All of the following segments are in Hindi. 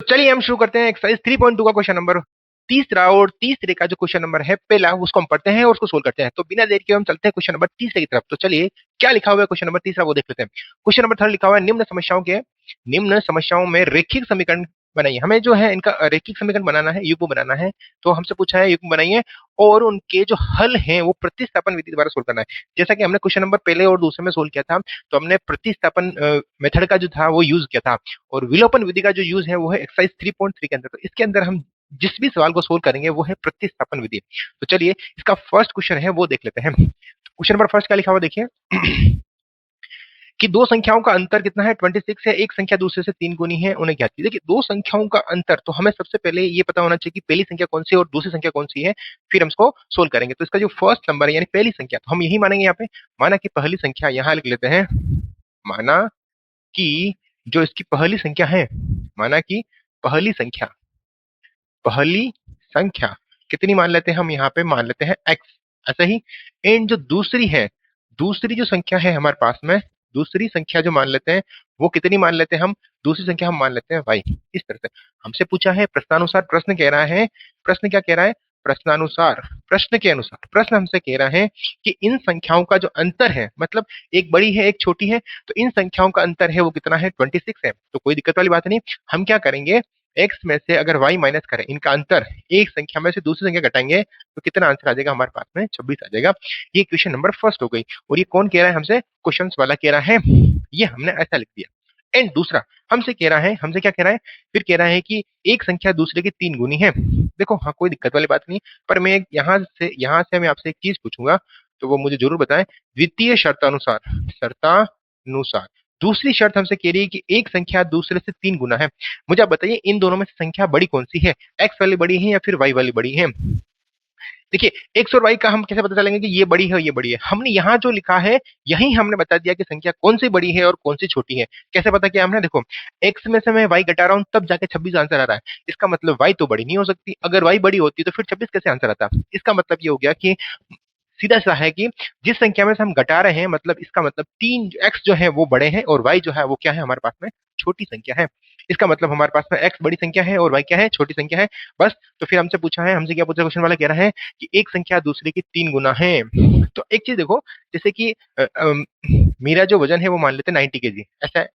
चलिए हम शुरू करते हैं एक्सरसाइज 3.2 का क्वेश्चन नंबर तीसरा। और तीसरे का जो क्वेश्चन नंबर है पहला उसको हम पढ़ते हैं और उसको सोल्व करते हैं। तो बिना देर के हम चलते हैं क्वेश्चन नंबर तीसरे की तरफ। तो चलिए क्या लिखा हुआ है क्वेश्चन नंबर तीसरा वो देख लेते हैं। क्वेश्चन नंबर थर्ड लिखा हुआ है निम्न समस्याओं में रेखिक समीकरण बनाइए। हमें जो है इनका रेखिक समीकरण बनाना है, युग्म बनाना है। तो हमसे पूछा है युग्म बनाइए और उनके जो हल हैं वो प्रतिस्थापन विधि द्वारा सोल्व करना है। जैसा कि हमने क्वेश्चन नंबर पहले और दूसरे में सोल्व किया था, तो हमने प्रतिस्थापन मेथड का जो था वो यूज किया था और विलोपन विधि का जो यूज है वो है एक्सरसाइज 3.3 के अंदर। तो इसके अंदर हम जिस भी सवाल को सोल्व करेंगे वो है प्रतिस्थापन विधि। तो चलिए इसका फर्स्ट क्वेश्चन है वो देख लेते हैं। क्वेश्चन नंबर फर्स्ट क्या लिखा हुआ देखिए कि दो संख्याओं का अंतर कितना है 26 है। एक संख्या दूसरे से 3 गुनी है, उन्हें ज्ञात कीजिए। देखिए दो संख्याओं का अंतर, तो हमें सबसे पहले ये पता होना चाहिए कि पहली संख्या कौन सी है और दूसरी संख्या कौन सी है, फिर हम इसको सोल्व करेंगे। तो इसका जो फर्स्ट नंबर है यानी पहली संख्या, तो हम यही मानेंगे यहाँ पे। माना कि पहली संख्या यहाँ लिख लेते हैं। माना कि जो इसकी पहली संख्या है, माना कि पहली संख्या पहली संख्या कितनी मान लेते हैं हम यहाँ पे, मान लेते हैं x। ऐसा ही एंड जो दूसरी है, दूसरी जो संख्या है हमारे पास में, दूसरी संख्या जो मान लेते हैं वो कितनी मान लेते हैं हम, दूसरी संख्या हम मान लेते हैं y। इस तरह से हमसे पूछा है प्रश्नानुसार, प्रश्न कह रहा है, प्रश्न क्या कह रहा है, प्रश्नानुसार, प्रश्न के अनुसार प्रश्न हमसे कह रहा है कि इन संख्याओं का जो अंतर है, मतलब एक बड़ी है एक छोटी है, तो इन संख्याओं का अंतर है वो कितना है 26 है। तो कोई दिक्कत वाली बात नहीं। हम क्या करेंगे, x में से अगर y माइनस करें, इनका अंतर एक संख्या में से दूसरी संख्या घटाएंगे तो कितना आंसर आ जाएगा हमारे पास में, 26 आ जाएगा। ये क्वेश्चन नंबर फर्स्ट हो गई। और ये कौन कह रहा है हमसे, क्वेश्चंस वाला कह रहा है, ये हमने ऐसा लिख दिया। एंड दूसरा हमसे कह रहा है, हमसे क्या कह रहा है, फिर कह रहा है कि एक संख्या दूसरे की 3 गुनी है। देखो हाँ कोई दिक्कत वाली बात नहीं, पर मैं यहाँ से मैं आपसे एक चीज पूछूंगा तो वो मुझे जरूर बताएं। द्वितीय शर्तानुसार, शर्तानुसार दूसरी शर्त हमसे कह रही है कि एक संख्या दूसरे से 3 गुना है। मुझे आप बताइए इन दोनों में से संख्या बड़ी कौन सी है, एक्स वाली बड़ी है या फिर वाई वाली बड़ी है। देखिए एक्स और वाई का हम कैसे पता चलेंगे कि ये बड़ी है और ये बड़ी है, हमने यहाँ जो लिखा है यही हमने बता दिया कि संख्या कौन सी बड़ी है और कौन सी छोटी है। कैसे पता किया हमने, देखो एक्स में से मैं वाई घटा रहा हूँ तब जाके 26 आंसर आ रहा है। इसका मतलब वाई तो बड़ी नहीं हो सकती, अगर वाई बड़ी होती तो फिर 26 कैसे आंसर आता। इसका मतलब ये हो गया कि सीधा सा है कि जिस संख्या में से हम घटा रहे हैं, मतलब इसका मतलब तीन एक्स जो है वो बड़े हैं और वाई जो है वो क्या है हमारे पास में, छोटी संख्या है। इसका मतलब हमारे पास में एक्स बड़ी संख्या है और वाई क्या है, छोटी संख्या है। बस। तो फिर हमसे पूछा है, हमसे क्या पूछा, क्वेश्चन वाला कह रहा है कि एक संख्या दूसरे की 3 गुना है। तो एक चीज देखो, जैसे कि मेरा जो वजन है वो मान लेते हैं 90 kg, ऐसा है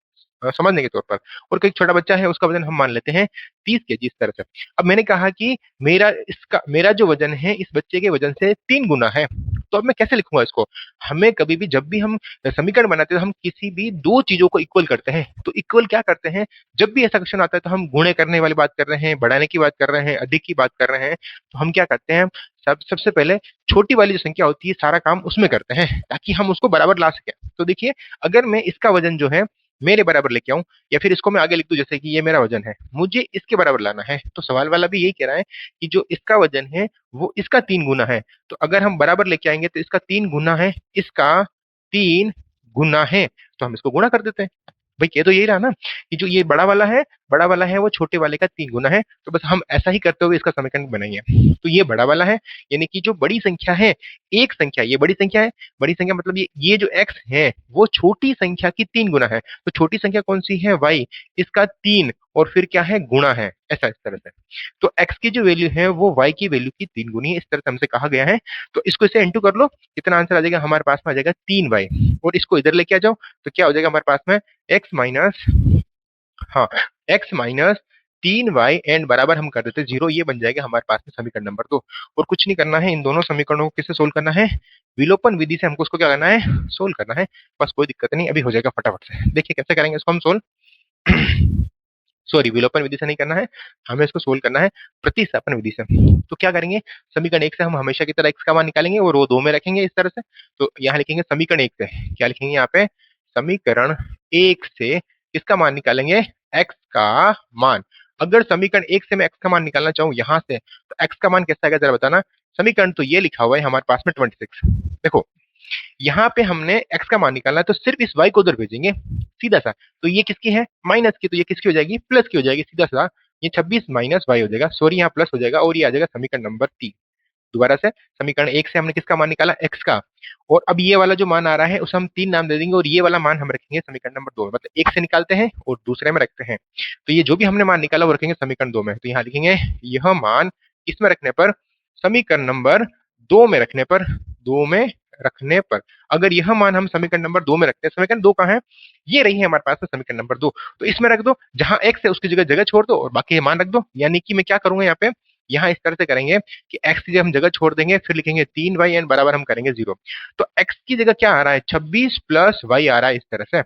समझने के तौर पर। और कोई छोटा बच्चा है उसका वजन हम मान लेते हैं 30 kg, इस तरह से। अब मैंने कहा कि मेरा जो वजन है इस बच्चे के वजन से 3 गुना है। तो अब मैं कैसे लिखूंगा इसको, हमें कभी भी जब भी हम समीकरण बनाते हैं तो हम किसी भी दो चीजों को इक्वल करते हैं। तो इक्वल क्या करते हैं, जब भी ऐसा क्वेश्चन आता है तो हम गुणे करने वाली बात कर रहे हैं, बढ़ाने की बात कर रहे हैं, अधिक की बात कर रहे हैं, तो हम क्या करते हैं, सबसे पहले छोटी वाली जो संख्या होती है सारा काम उसमें करते हैं ताकि हम उसको बराबर ला सकें। तो देखिए अगर मैं इसका वजन जो है मेरे बराबर लेके आऊं, या फिर इसको मैं आगे लिख दूं जैसे कि ये मेरा वजन है, मुझे इसके बराबर लाना है, तो सवाल वाला भी यही कह रहा है कि जो इसका वजन है वो इसका 3 गुना है। तो अगर हम बराबर लेके आएंगे तो इसका 3 गुना है, इसका 3 गुना है, तो हम इसको गुणा कर देते हैं। भाई कह तो यही रहा ना कि जो ये बड़ा वाला है वो छोटे वाले का 3 गुना है। तो बस हम ऐसा ही करते हुए इसका समीकरण बनाएंगे। तो ये बड़ा वाला है, यानी कि जो बड़ी संख्या है, एक संख्या ये बड़ी संख्या है, बड़ी संख्या मतलब ये जो x है वो छोटी संख्या की 3 गुना है। तो छोटी संख्या कौन सी है, y, इसका 3 और फिर क्या है, गुणा है, ऐसा इस तरह से। तो x की जो वैल्यू है वो y की वैल्यू की 3 गुनी है, इस तरह से हमसे कहा गया है। तो इसको इसे इंटू कर लो, कितना आंसर आ जाएगा हमारे पास में, आ जाएगा 3y। और इसको इधर लेके आ जाओ तो क्या हो जाएगा हमारे पास में, x माइनस, हाँ x माइनस 3y एंड बराबर हम कर देते 0। ये बन जाएगा हमारे पास में समीकरण नंबर 2। और कुछ नहीं करना है, इन दोनों समीकरणों को किससे सोल्व करना है, विलोपन विधि से हमको उसको क्या करना है, सोल्व करना है। बस कोई दिक्कत नहीं, अभी हो जाएगा फटाफट से। देखिए कैसे करेंगे इसको हम सोल्व सॉरी विलोपन विधि से नहीं करना है, हमें इसको सोल्व करना है प्रतिस्थापन विधि से। तो क्या करेंगे, समीकरण 1 से हम हमेशा की तरह x का मान निकालेंगे और रो 2 में रखेंगे इस तरह से। तो यहाँ लिखेंगे समीकरण 1 से, क्या लिखेंगे यहाँ पे, समीकरण 1 से किसका मान निकालेंगे, x का मान। अगर समीकरण 1 से मैं x का मान निकालना चाहूँ यहाँ से, तो x का मान कैसा आएगा जरा बताना। समीकरण तो ये लिखा हुआ है हमारे पास में 26। देखो यहाँ पे हमने x का मान निकालना है तो सिर्फ इस y को उधर भेजेंगे, सीधा सा। तो ये किसकी है, माइनस की, तो ये किसकी हो जाएगी, प्लस की हो जाएगी, सीधा सा। ये 26 माइनस y हो जाएगा, सॉरी यहाँ प्लस हो जाएगा, और ये आ जाएगा समीकरण नंबर 3। दोबारा से समीकरण 1 से हमने किसका मान निकाला, x का, और अब ये वाला जो मान आ रहा है उसे हम 3 नाम दे देंगे और ये वाला मान हम रखेंगे समीकरण नंबर 2 में, मतलब 1 से निकालते हैं और दूसरे में रखते हैं। तो ये जो भी हमने मान निकाला वो रखेंगे समीकरण 2 में। तो यहाँ लिखेंगे यह मान इसमें रखने पर, समीकरण नंबर 2 में रखने पर, 2 में रखने पर, अगर यह मान हम समीकरण नंबर 2 में रखते हैं, समीकरण 2 कहाँ है, ये रही है हमारे पास में समीकरण नंबर 2, तो इसमें रख दो, जहां x है उसकी जगह जगह छोड़ दो और बाकी ये मान रख दो। यानी कि मैं क्या करूंगा यहाँ पे, यहाँ इस तरह से करेंगे कि x की जगह हम जगह छोड़ देंगे, फिर लिखेंगे 3y एन बराबर हम करेंगे 0। तो x की जगह क्या आ रहा है, 26 प्लस y आ रहा है इस तरह से।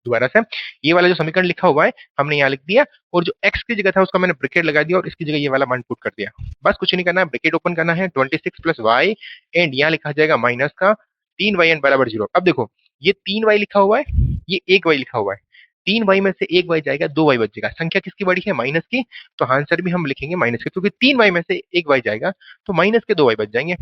दोबारा से ये वाला जो समीकरण लिखा हुआ है हमने यहाँ लिख दिया, और जो x की जगह था उसका मैंने ब्रैकेट लगा दिया और इसकी जगह ये वाला मान पुट कर दिया। बस कुछ नहीं करना है, ब्रैकेट ओपन करना है, 26 प्लस वाई एंड यहाँ लिखा जाएगा माइनस का 3y एन बराबर 0। अब देखो ये 3y लिखा हुआ है, ये 1y लिखा हुआ है, 3y में से 1y जाएगा, 2y बचेगा, संख्या किसकी बड़ी है, माइनस की, तो आंसर भी हम लिखेंगे माइनस के, क्योंकि 3y में से 1y जाएगा तो माइनस के 2y बच जाएंगे।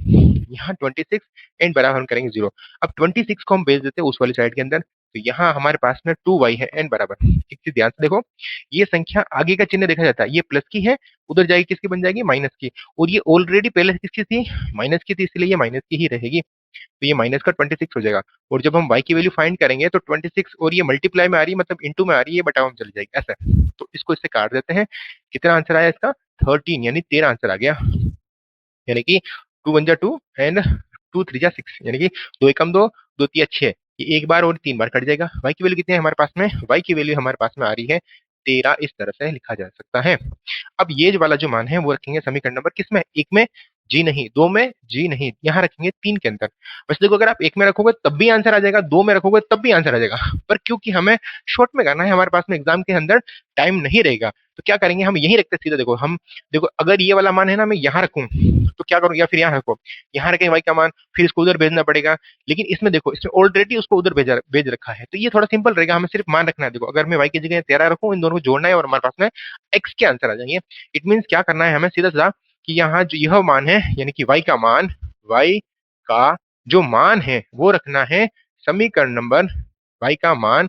यहाँ 26 एंड बराबर हम करेंगे 0। अब 26 को हम भेज देते हैं उस वाली साइड के अंदर, तो यहाँ हमारे पास में 2y है एन बराबर। एक चीज ध्यान से देखो, ये संख्या आगे का चिन्ह देखा जाता है, ये प्लस की है, उधर जाएगी किसकी बन जाएगी, माइनस की, और ये ऑलरेडी पहले किसकी थी, माइनस की थी, इसलिए ये माइनस की ही रहेगी। तो ये माइनस का 26 हो जाएगा, और जब हम y की वैल्यू फाइंड करेंगे तो 26 और ये मल्टीप्लाई में आ रही है, मतलब इंटू में आ रही है, बटाव में चली जाएगी ऐसा। तो इसको इससे काट देते हैं, कितना आंसर आया इसका, 13, यानी 13 आंसर आ गया। यानी कि 2 1 जा 2 एंड 2 3 जा 6, यानी कि 2 एकम 2, 2 3 6, ये एक बार और 3 बार कट जाएगा। y की वैल्यू कितनी है हमारे पास में, y की वैल्यू हमारे पास में आ रही है 13, इस तरह से लिखा जा सकता है। अब ये जो वाला जो मान है वो रखेंगे समीकरण नंबर किसमें, 1 में, जी नहीं, 2 में, जी नहीं, यहाँ रखेंगे 3 के अंदर। बस देखो अगर आप 1 में रखोगे तब भी आंसर आ जाएगा, 2 में रखोगे तब भी आंसर आ जाएगा, पर क्योंकि हमें शॉर्ट में करना है, हमारे पास में एग्जाम के अंदर टाइम नहीं रहेगा, तो क्या करेंगे हम यही रखते सीधा। देखो हम, देखो अगर ये वाला मान है ना मैं यहाँ रखूं तो क्या करूं, या फिर यहाँ रखो, यहाँ रखें y का मान, फिर इसको उधर भेजना पड़ेगा, लेकिन इसमें देखो इसमें ऑलरेडी उसको उधर भेज रखा है, तो ये थोड़ा सिंपल रहेगा, हमें सिर्फ मान रखना है। देखो अगर मैं y की जगह 13 रखूं, इन दोनों को जोड़ना है और हमारे पास में x के आंसर आ जाएंगे। इट मीन क्या करना है हमें, सीधा सीधा कि यहाँ जो यह मान है, यानी कि y का मान, y का जो मान है वो रखना है समीकरण नंबर, y का मान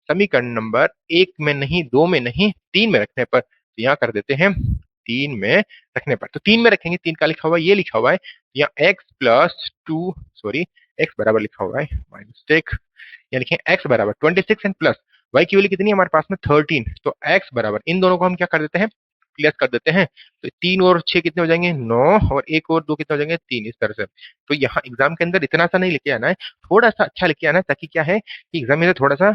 समीकरण नंबर 1 में नहीं, 2 में नहीं, 3 में रखने पर, तो यहाँ कर देते हैं 3 में रखने पर, तो 3 में रखेंगे, 3 का लिखा हुआ है, ये लिखा हुआ है यहाँ x प्लस 2, सॉरी x बराबर लिखा हुआ है, माइनस मिस्टेक, यहाँ लिखे x बराबर 26 एंड प्लस y की वैल्यू कितनी है हमारे पास में 13, तो x बराबर इन दोनों को हम क्या कर देते हैं, प्लस कर देते हैं, तो 3 और 6 कितने हो जाएंगे 9, और 1 और 2 कितने हो जाएंगे 3, इस तरह से। तो यहाँ एग्जाम के अंदर इतना सा नहीं लिखे आना है, थोड़ा सा अच्छा लिखे आना है, ताकि क्या है कि एग्जाम में थोड़ा सा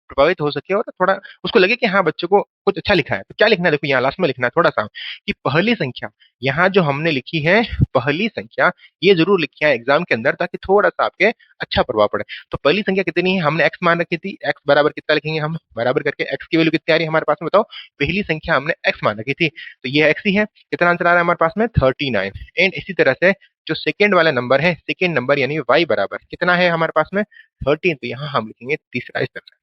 प्रभावित हो सके और थोड़ा उसको लगे कि हाँ बच्चों को कुछ अच्छा लिखा है। तो क्या लिखना है, देखो यहाँ लास्ट में लिखना है थोड़ा सा कि पहली संख्या, यहाँ जो हमने लिखी है पहली संख्या, ये जरूर लिखी है एग्जाम के अंदर, ताकि थोड़ा सा आपके अच्छा प्रभाव पड़े। तो पहली संख्या कितनी है, हमने x मान रखी थी, x बराबर कितना लिखेंगे हम, बराबर करके x की वैल्यू कितनी आ रही है हमारे पास में, बताओ, पहली संख्या हमने x मान रखी थी, तो ये x ही है, कितना आंसर आ रहा है हमारे पास में 39। एंड इसी तरह से जो सेकेंड वाला नंबर है, सेकेंड नंबर यानी y बराबर कितना है हमारे पास में 13, तो यहाँ हम लिखेंगे तीसरा, इस तरह से।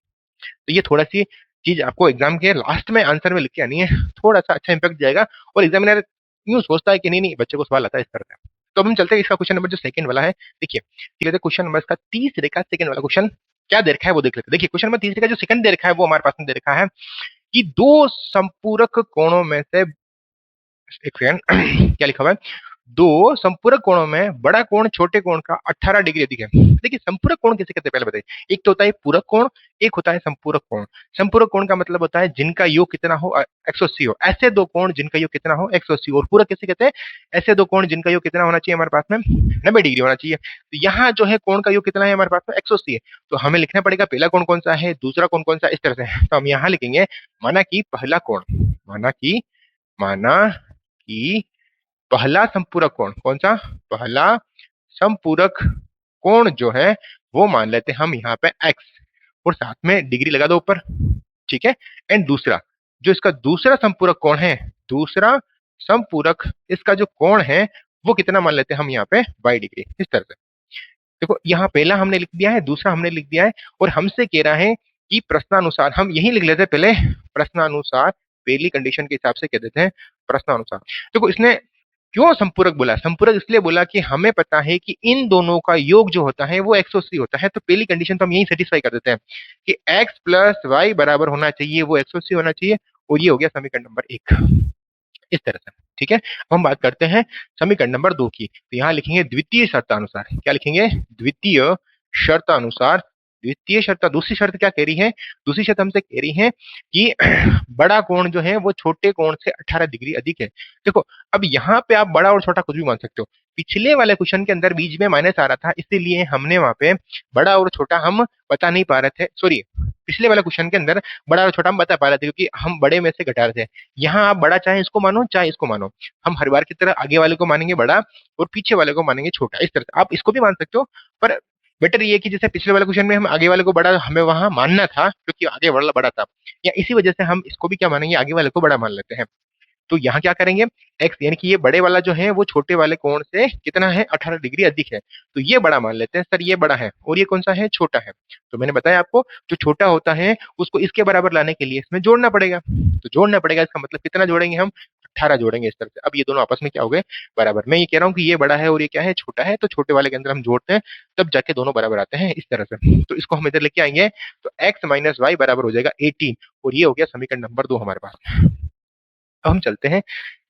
तो ये थोड़ा सी चीज आपको एग्जाम के लास्ट में आंसर में लिख के आनी है, थोड़ा सा अच्छा इंपैक्ट जाएगा, और एग्जामिनर यूं सोचता है कि नहीं नहीं बच्चे को सवाल आता है इस तरह का। तो अब हम चलते हैं इसका क्वेश्चन नंबर जो सेकंड वाला है, देखिए ठीक है, क्वेश्चन नंबर इसका तीसरे का सेकंड वाला क्वेश्चन क्या दे रखा है वो देख लेते हैं। देखिए क्वेश्चन नंबर तीसरे का जो सेकंड दे रखा है वो हमारे पास में दे रखा है कि दो संपूरक कोणों में से, एक सेकंड क्या लिखा हुआ है, दो संपूरक कोणों में बड़ा कोण छोटे कोण का 18 डिग्री अधिक है। देखिए संपूरक कोण किसे कहते हैं पहले बताइए, एक तो होता है पूरक कोण, एक होता है संपूरक कोण। संपूरक कोण का मतलब होता है जिनका योग कितना हो 180 हो, ऐसे दो कोण जिनका योग कितना हो 180, और पूरक किसे कहते हैं, ऐसे दो कोण जिनका योग कितना होना चाहिए हमारे पास में 90 डिग्री होना चाहिए। तो यहाँ जो है कोण का योग कितना है हमारे पास में 180 है, तो हमें लिखना पड़ेगा पहला कोण कौन सा है, दूसरा कोण कौन सा, इस तरह से। तो हम यहाँ लिखेंगे माना कि पहला कोण, माना कि पहला संपूरक कोण, कौन सा, पहला संपूरक कोण जो है वो मान लेते हैं हम यहाँ पे x, और साथ में डिग्री लगा दो ऊपर, ठीक है। एंड दूसरा जो इसका दूसरा संपूरक कोण है, दूसरा संपूरक इसका जो कोण है वो कितना मान लेते हैं हम यहाँ पे y डिग्री, इस तरह से। देखो यहाँ पहला हमने लिख दिया है, दूसरा हमने लिख दिया है, और हमसे कह रहा है कि प्रश्नानुसार, हम यही लिख लेते हैं पहले प्रश्नानुसार, पहली कंडीशन के हिसाब से कह देते हैं प्रश्नानुसार। देखो इसने क्यों संपूरक बोला, संपूरक इसलिए बोला कि हमें पता है कि इन दोनों का योग जो होता है वो 180 होता है, तो पहली कंडीशन तो हम यही सेटिस्फाई कर देते हैं कि x प्लस वाई बराबर होना चाहिए, वो 180 होना चाहिए, और ये हो गया समीकरण नंबर 1, इस तरह से। ठीक है, अब हम बात करते हैं समीकरण नंबर 2 की। तो यहाँ लिखेंगे द्वितीय शर्तानुसार। क्या लिखेंगे? द्वितीय शर्तानुसार। द्वितीय शर्त, दूसरी शर्त क्या कह रही है? दूसरी शर्त हमसे कह रही है कि बड़ा कोण जो है वो छोटे कोण से 18 डिग्री अधिक है। देखो, अब यहाँ पे आप बड़ा और छोटा कुछ भी मान सकते हो। पिछले वाले क्वेश्चन के अंदर बीच में माइनस आ रहा था, इसीलिए हमने वहां पे बड़ा और छोटा हम बता नहीं पा रहे थे। सॉरी, पिछले वाले क्वेश्चन के अंदर बड़ा और छोटा हम बता पा रहे थे क्योंकि हम बड़े में से घटा रहे थे। यहाँ आप बड़ा चाहे इसको मानो चाहे इसको मानो, हम हर बार की तरह आगे वाले को मानेंगे बड़ा और पीछे वाले को मानेंगे छोटा। इस तरह से आप इसको भी मान सकते हो, पर बेटर ये है कि जैसे पिछले वाले क्वेश्चन में हम आगे वाले को बड़ा हमें वहां मानना था क्योंकि आगे वाला बड़ा था, या इसी वजह से हम इसको भी क्या मानेंगे, आगे वाले को बड़ा मान लेते हैं। तो यहाँ क्या करेंगे, एक्स यानी कि ये बड़े वाला जो है वो छोटे वाले कोण से कितना है, 18 डिग्री अधिक है। तो ये बड़ा मान लेते हैं, सर ये बड़ा है और ये कौन सा है, छोटा है। तो मैंने बताया आपको, जो छोटा होता है उसको इसके बराबर लाने के लिए इसमें जोड़ना पड़ेगा। तो जोड़ना पड़ेगा, इसका मतलब कितना जोड़ेंगे हम, 18 जोड़ेंगे इस तरह से। अब ये दोनों आपस में क्या हो गए, बराबर। मैं ये कह रहा हूँ कि ये बड़ा है और ये क्या है, छोटा है, तो छोटे वाले के अंदर हम जोड़ते हैं तब जाके दोनों बराबर आते हैं, इस तरह से। तो इसको हम इधर लेके आएंगे, तो एक्स माइनस वाई बराबर हो जाएगा 18, और ये हो गया समीकरण नंबर 2 हमारे पास। अब हम चलते हैं,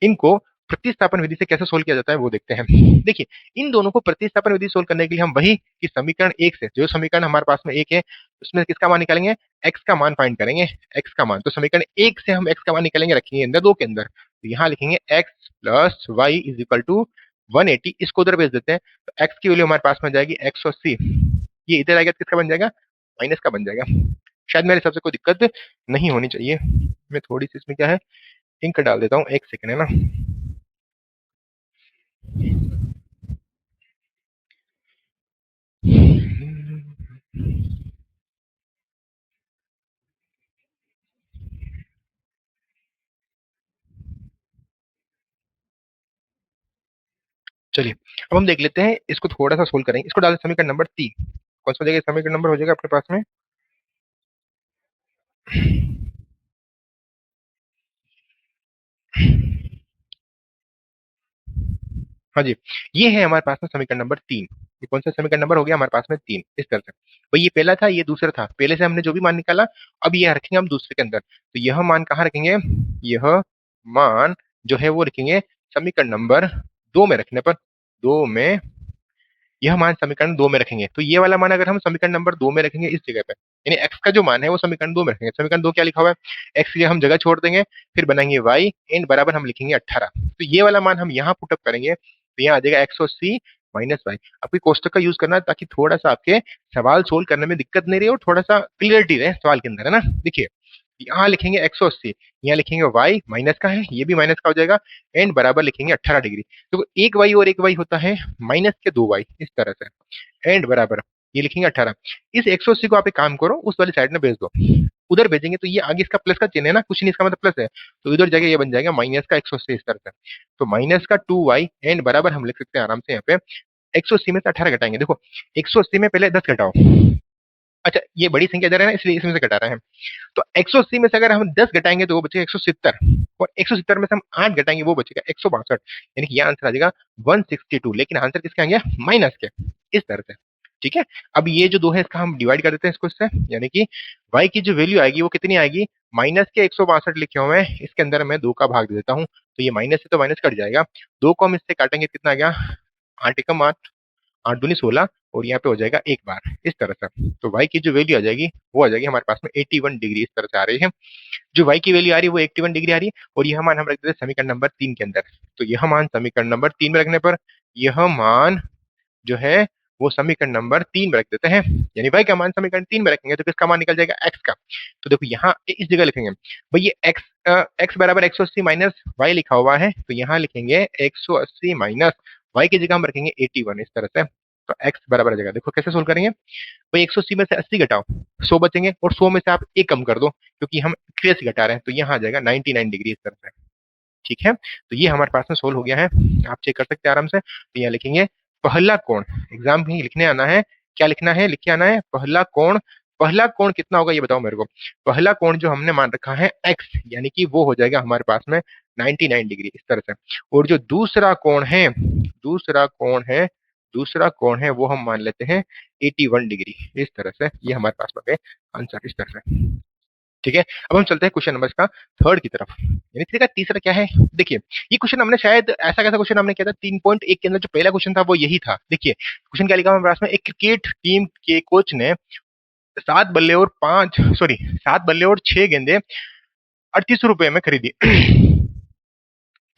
इनको प्रतिस्थापन विधि से कैसे सोल्व किया जाता है वो देखते हैं। देखिए, इन दोनों को प्रतिस्थापन विधि सोल्व करने के लिए हम वही कि समीकरण 1 से, जो समीकरण हमारे पास में 1 है, उसमें किसका मान निकालेंगे, x का मान फाइंड करेंगे, x का मान। तो समीकरण 1 से हम x का मान निकालेंगे, रखेंगे अंदर 2 के अंदर। तो यहाँ लिखेंगे x plus y is equal to 180, इसको उधर भेज देते हैं। तो x की वैल्यू हमारे पास में जाएगी 180, ये इधर आएगा, किसका बन जाएगा, माइनस का बन जाएगा। शायद मेरे हिसाब से कोई दिक्कत नहीं होनी चाहिए। मैं थोड़ी सी इसमें क्या है, इंक डाल देता हूँ, एक सेकंड है ना। चलिए, अब हम देख लेते हैं, इसको थोड़ा सा सोल्व करेंगे। इसको डालें समीकरण नंबर 3। कौन सा जगह समीकरण नंबर हो जाएगा अपने पास में, हाँ जी, ये है हमारे पास में समीकरण नंबर 3। ये कौन सा समीकरण नंबर हो गया हमारे पास में, 3। इस तरह से भाई, ये पहला था, ये दूसरा था। पहले से हमने जो भी मान निकाला, अब ये रखेंगे हम दूसरे के अंदर। तो यह मान कहाँ रखेंगे, यह मान जो है वो रखेंगे समीकरण नंबर 2 में रखने पर, 2 में, यह मान समीकरण 2 में रखेंगे। तो ये वाला मान अगर हम समीकरण नंबर 2 में रखेंगे इस जगह पे, यानी x का जो मान है वो समीकरण 2 में रखेंगे। समीकरण 2 क्या लिखा हुआ है, x की हम जगह छोड़ देंगे, फिर बनाएंगे y एंड बराबर हम लिखेंगे 18। तो ये वाला मान हम यहाँ पुटअप करेंगे, तो यहाँ आ जाएगा 180 माइनस वाई। आपको कोष्टक का यूज करना है ताकि थोड़ा सा आपके सवाल सोल्व करने में दिक्कत नहीं रही और थोड़ा सा क्लियरिटी रहे सवाल के अंदर, है ना। देखिए, यहाँ लिखेंगे 180, यहाँ लिखेंगे y माइनस का है, ये भी माइनस का हो जाएगा, एंड बराबर लिखेंगे 18 डिग्री। तो एक y और एक y होता है माइनस के 2y, इस तरह से, एंड बराबर ये लिखेंगे 18। इस 180 को आप एक काम करो, उस वाली साइड में भेज दो। उधर भेजेंगे तो ये आगे इसका प्लस का चिन्ह है ना, कुछ नहीं, इसका मतलब प्लस है, तो इधर जगह ये बन जाएगा माइनस का 180 इस तरह से। तो माइनस का 2y एंड बराबर हम लिख सकते हैं आराम से, यहाँ पे 180 में से 18 घटाएंगे। देखो, 180 में पहले 10 घटाओ, अच्छा ये बड़ी संख्या इधर है ना, इसलिए इसमें से घटा रहे हैं। तो 180 में से अगर हम 10 घटाएंगे तो वो बचेगा 170, और 170 में से हम 8 घटाएंगे वो बचेगा 162, यानी कि यह आंसर आ जाएगा 162। लेकिन आंसर किसके आएंगे, माइनस के, इस तरह से। ठीक है, अब ये जो 2 है इसका हम डिवाइड कर देते हैं इसको इससे, यानी कि y की जो वैल्यू आएगी वो कितनी आएगी, माइनस के 162 लिखे हुए हैं, इसके अंदर मैं 2 का भाग दे देता हूँ, तो ये माइनस से तो माइनस कट जाएगा, 2 को हम इससे काटेंगे, कितना आ गया, 8 एकम 8, 8 दूनी 16, और यहाँ पे हो जाएगा एक बार, इस तरह से। तो y की जो वैल्यू आ जाएगी वो आ जाएगी हमारे पास में 81 डिग्री, इस तरह से आ रही है। जो y की वैल्यू आ रही है वो 81 डिग्री आ रही है, और यह मान हम रख देते हैं समीकरण नंबर 3 के अंदर। तो यह मान समीकरण नंबर 3 में रखने पर, यह मान जो है वो समीकरण नंबर 3 में रख देते हैं, यानी y का मान समीकरण 3 में रखेंगे तो किसका मान निकल जाएगा, x का। तो देखो यहाँ इस जगह लिखेंगे भाई, ये x बराबर 180 माइनस y लिखा हुआ है, तो यहाँ लिखेंगे 180 माइनस y की जगह हम रखेंगे 81, इस तरह से। तो x बराबर आ जाएगा, देखो कैसे सोल्व करेंगे भाई, 180 में से 80 घटाओ, 100 बचेंगे, और 100 में से आप एक कम कर दो क्योंकि हम 83 घटा रहे हैं, तो यहाँ आ जाएगा 99 डिग्री, इस तरह से। ठीक है, तो ये हमारे पास में सोल्व हो गया है, आप चेक कर सकते हैं आराम से। तो यहाँ लिखेंगे पहला कोण, एग्जाम में लिखने आना है, क्या लिखना है, लिख के आना है पहला कोण। पहला कोण कितना होगा ये बताओ मेरे को। पहला कोण जो हमने मान रखा है x, यानी कि वो हो जाएगा हमारे पास में 99 डिग्री, इस तरह से। और जो दूसरा कोण है, दूसरा कोण है, दूसरा कोण है वो हम मान लेते हैं 81 डिग्री, इस तरह से। ये हमारे पास में आंसर इस तरह से। ठीक है, अब हम चलते हैं क्वेश्चन नंबर इसका थर्ड की तरफ, यानी थ्री का तीसरा क्या है। देखिए, ये क्वेश्चन हमने शायद ऐसा कैसा क्वेश्चन हमने किया था 3.1 के अंदर, जो पहला क्वेश्चन था वो यही था। देखिए क्वेश्चन क्या लिखा हमारे पास में, एक क्रिकेट टीम के कोच ने 7 बल्ले और 6 गेंदे 3800 रुपए में खरीदी।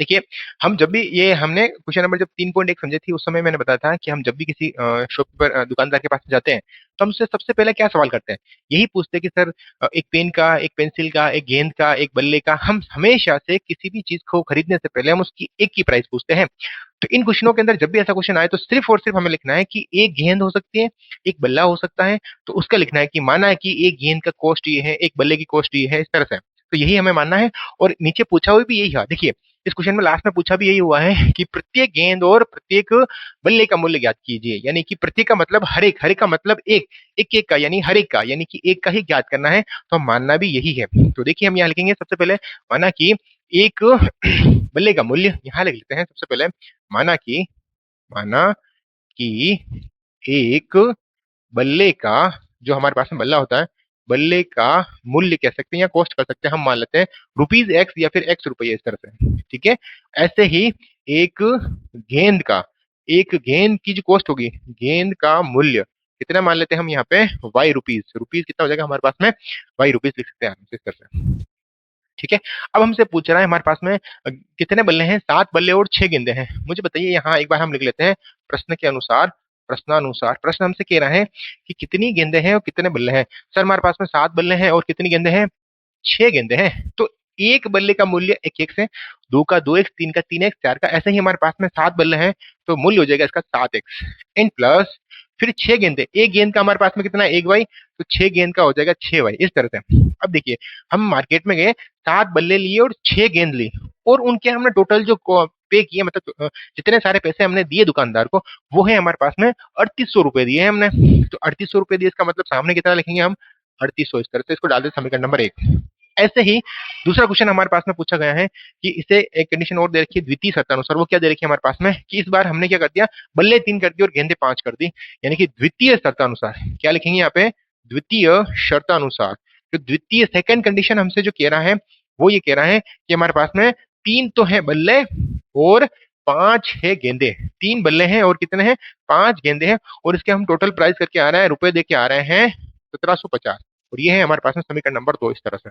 देखिए, हम जब भी ये हमने क्वेश्चन नंबर जब 3.1 समझे थी, उस समय मैंने बताया था कि हम जब भी किसी शॉपकीपर दुकानदार के पास जाते हैं, तो हम उससे सबसे पहले क्या सवाल करते हैं, यही पूछते हैं कि सर एक पेन का, एक पेंसिल का, एक गेंद का, एक बल्ले का, हम हमेशा से किसी भी चीज को खरीदने से पहले हम उसकी एक की प्राइस पूछते हैं। तो इन क्वेश्चनों के अंदर जब भी ऐसा क्वेश्चन आए, तो सिर्फ और सिर्फ हमें लिखना है कि एक गेंद हो सकती है, एक बल्ला हो सकता है, तो उसका लिखना है कि माना है कि एक गेंद का कॉस्ट ये है, एक बल्ले की कॉस्ट ये है, इस तरह से। तो यही हमें मानना है, और नीचे पूछा हुआ भी यही है। देखिए, इस क्वेश्चन में लास्ट में पूछा भी यही हुआ है कि प्रत्येक गेंद और प्रत्येक बल्ले का मूल्य ज्ञात कीजिए, यानी कि प्रत्येक का मतलब हर एक का मतलब एक, एक एक का यानी हर एक का, यानी कि एक का ही ज्ञात करना है। तो हम मानना भी यही है। तो देखिए, हम यहाँ लिखेंगे सबसे पहले, माना कि एक बल्ले का मूल्य, यहाँ लिख लेते हैं सबसे पहले, माना कि माना कि एक बल्ले का, जो हमारे पास में बल्ला होता है, बल्ले का मूल्य कह सकते हैं या कॉस्ट कर सकते हैं, हम मान लेते हैं रुपीज एक्स या फिर एक्स रुपये, इस तरह से। ठीक है, ऐसे ही एक गेंद का, एक गेंद की जो कॉस्ट होगी, गेंद का मूल्य कितना मान लेते हैं हम यहाँ पे, वाई रुपीज। रुपीज कितना हो जाएगा हमारे पास में, वाई रुपीज लिख सकते हैं हम इस तरह से। ठीक है, अब हमसे पूछ रहा है हमारे पास में कितने बल्ले हैं, 7 बल्ले और 6 गेंदे हैं, मुझे बताइए। यहाँ एक बार हम लिख लेते हैं प्रश्न के अनुसार, प्रश्नानुसार। प्रश्न हमसे कह रहा है कि कितनी गेंदे हैं और कितने बल्ले हैं। सर हमारे पास में 7 बल्ले हैं और कितनी गेंदे हैं, 6 गेंदे हैं। तो एक बल्ले का मूल्य एक एक्स है, दो का 2 एक्स, तीन का 3 एक्स, चार का, ऐसे ही हमारे पास में 7 बल्ले हैं, तो मूल्य हो जाएगा इसका 7 एक्स इन प्लस, फिर 6 गेंदे, एक गेंद का हमारे पास में कितना है, 1 वाई, तो 6 गेंद का हो जाएगा 6 वाई, इस तरह से। अब देखिए, हम मार्केट में गए, 7 बल्ले लिए और 6 गेंद ली, और उनके हमने टोटल जो पे किए, मतलब जितने सारे पैसे हमने दिए दुकानदार को, वो है हमारे पास में 3800 रुपए दिए हैं हमने। तो 3800 रुपए दिए, इसका मतलब सामने कितना लिखेंगे हम, 3800, इस तरह से इसको डाल देते समीकरण नंबर 1। ऐसे ही दूसरा क्वेश्चन हमारे पास में पूछा गया है कि इसे एक कंडीशन और दे रखी है द्वितीय शर्तानुसार। वो क्या दे रखी है हमारे पास में, कि इस बार हमने क्या कर दिया, बल्ले 3 कर दिए और गेंदे 5 कर दी, यानी कि द्वितीय शर्तानुसार। क्या लिखेंगे यहाँ पे, द्वितीय शर्तानुसार। तो द्वितीय सेकंड कंडीशन हमसे जो कह रहा है, वो ये कह रहा है कि हमारे पास में 3 तो है बल्ले और 5 है गेंदे। 3 बल्ले हैं और कितने हैं, 5 गेंदे हैं, और इसके हम टोटल प्राइस करके आ रहे हैं, रुपए दे के आ रहे हैं 1750, और ये है हमारे पास में समीकरण नंबर 2, इस तरह से।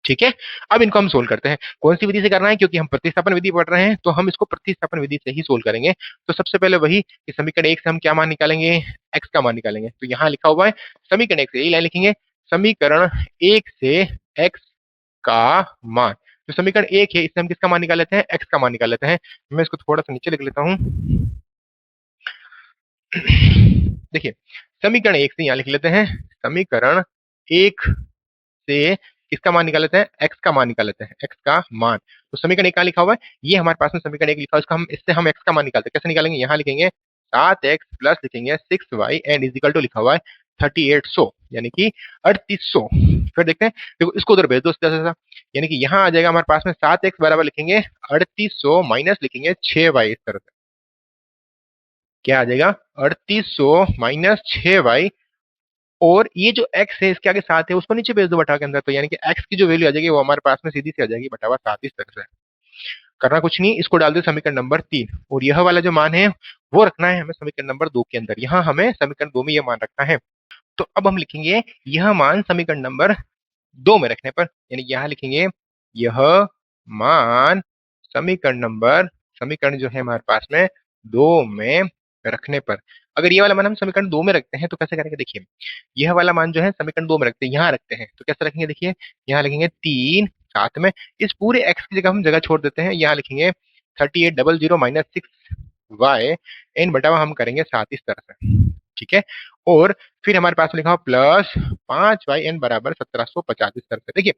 ठीक है, अब इनको हम सोल्व करते हैं। कौन सी विधि से करना है, क्योंकि हम प्रतिस्थापन विधि पढ़ रहे हैं, तो हम इसको प्रतिस्थापन विधि से ही सोल्व करेंगे। तो सबसे पहले वही कि समीकरण 1 से हम क्या मान निकालेंगे, एक्स का मान निकालेंगे। तो यहाँ लिखा हुआ है समीकरण 1 से, यही लाइन लिखेंगे, समीकरण 1 से एक्स का मान। जो समीकरण 1 है, इससे हम किसका मान निकाल लेते हैं, एक्स का मान निकाल लेते हैं। मैं इसको थोड़ा सा नीचे लिख लेता हूँ। देखिए, समीकरण 1 से यहाँ लिख लेते हैं, समीकरण 1 से किसका मान निकाल लेते हैं, एक्स का मान निकाल लेते हैं, एक्स का मान। तो समीकरण 1 कहाँ लिखा हुआ है, ये हमारे पास में समीकरण 1 लिखा हुआ है, इसका हम, इससे हम एक्स का मान निकालते हैं। कैसे निकालेंगे, यहाँ लिखेंगे 7 एक्स प्लस लिखेंगे 6 y and is equal to लिखा हुआ है 3800, यानी कि 3800। फिर देखते हैं, देखो इसको उधर भेज दो सीधा सीधा, यानी कि यहाँ आ जाएगा हमारे पास में 7 एक्स बराबर लिखेंगे 3800 माइनस लिखेंगे 6 वाई, इस तरह से। क्या आ जाएगा, 3800 माइनस 6 वाई, और ये जो x है इसके आगे 7 है, उसको नीचे भेज दो बटा के अंदर, तो यानी कि x की जो वैल्यू आ जाएगी वो हमारे पास में सीधी सी आ जाएगी बटा हुआ 7, इस तरह से। करना कुछ नहीं, इसको डाल दो समीकरण नंबर 3, और यह वाला जो मान है वो रखना है हमें समीकरण नंबर 2 के अंदर। यहाँ हमें समीकरण 2 में यह मान रखना है। तो अब हम लिखेंगे यह मान समीकरण नंबर 2 में रखने पर, यानी यहाँ लिखेंगे यह मान समीकरण नंबर, समीकरण जो है हमारे पास में 2 में रखने पर। अगर ये वाला मान हम समीकरण 2 में रखते हैं तो कैसे करेंगे, देखिए यह वाला मान जो है समीकरण 2 में रखते हैं, यहाँ रखते हैं, तो कैसे रखेंगे, देखिए यहाँ लिखेंगे 3, साथ में इस पूरे x की जगह हम जगह छोड़ देते हैं, यहाँ लिखेंगे 3800 माइनस 6 y एन बटा हम करेंगे 7, इस तरह से। ठीक है, और फिर हमारे पास लिखा हुआ प्लस 5 y n बराबर 1750, इस तरह से। देखिए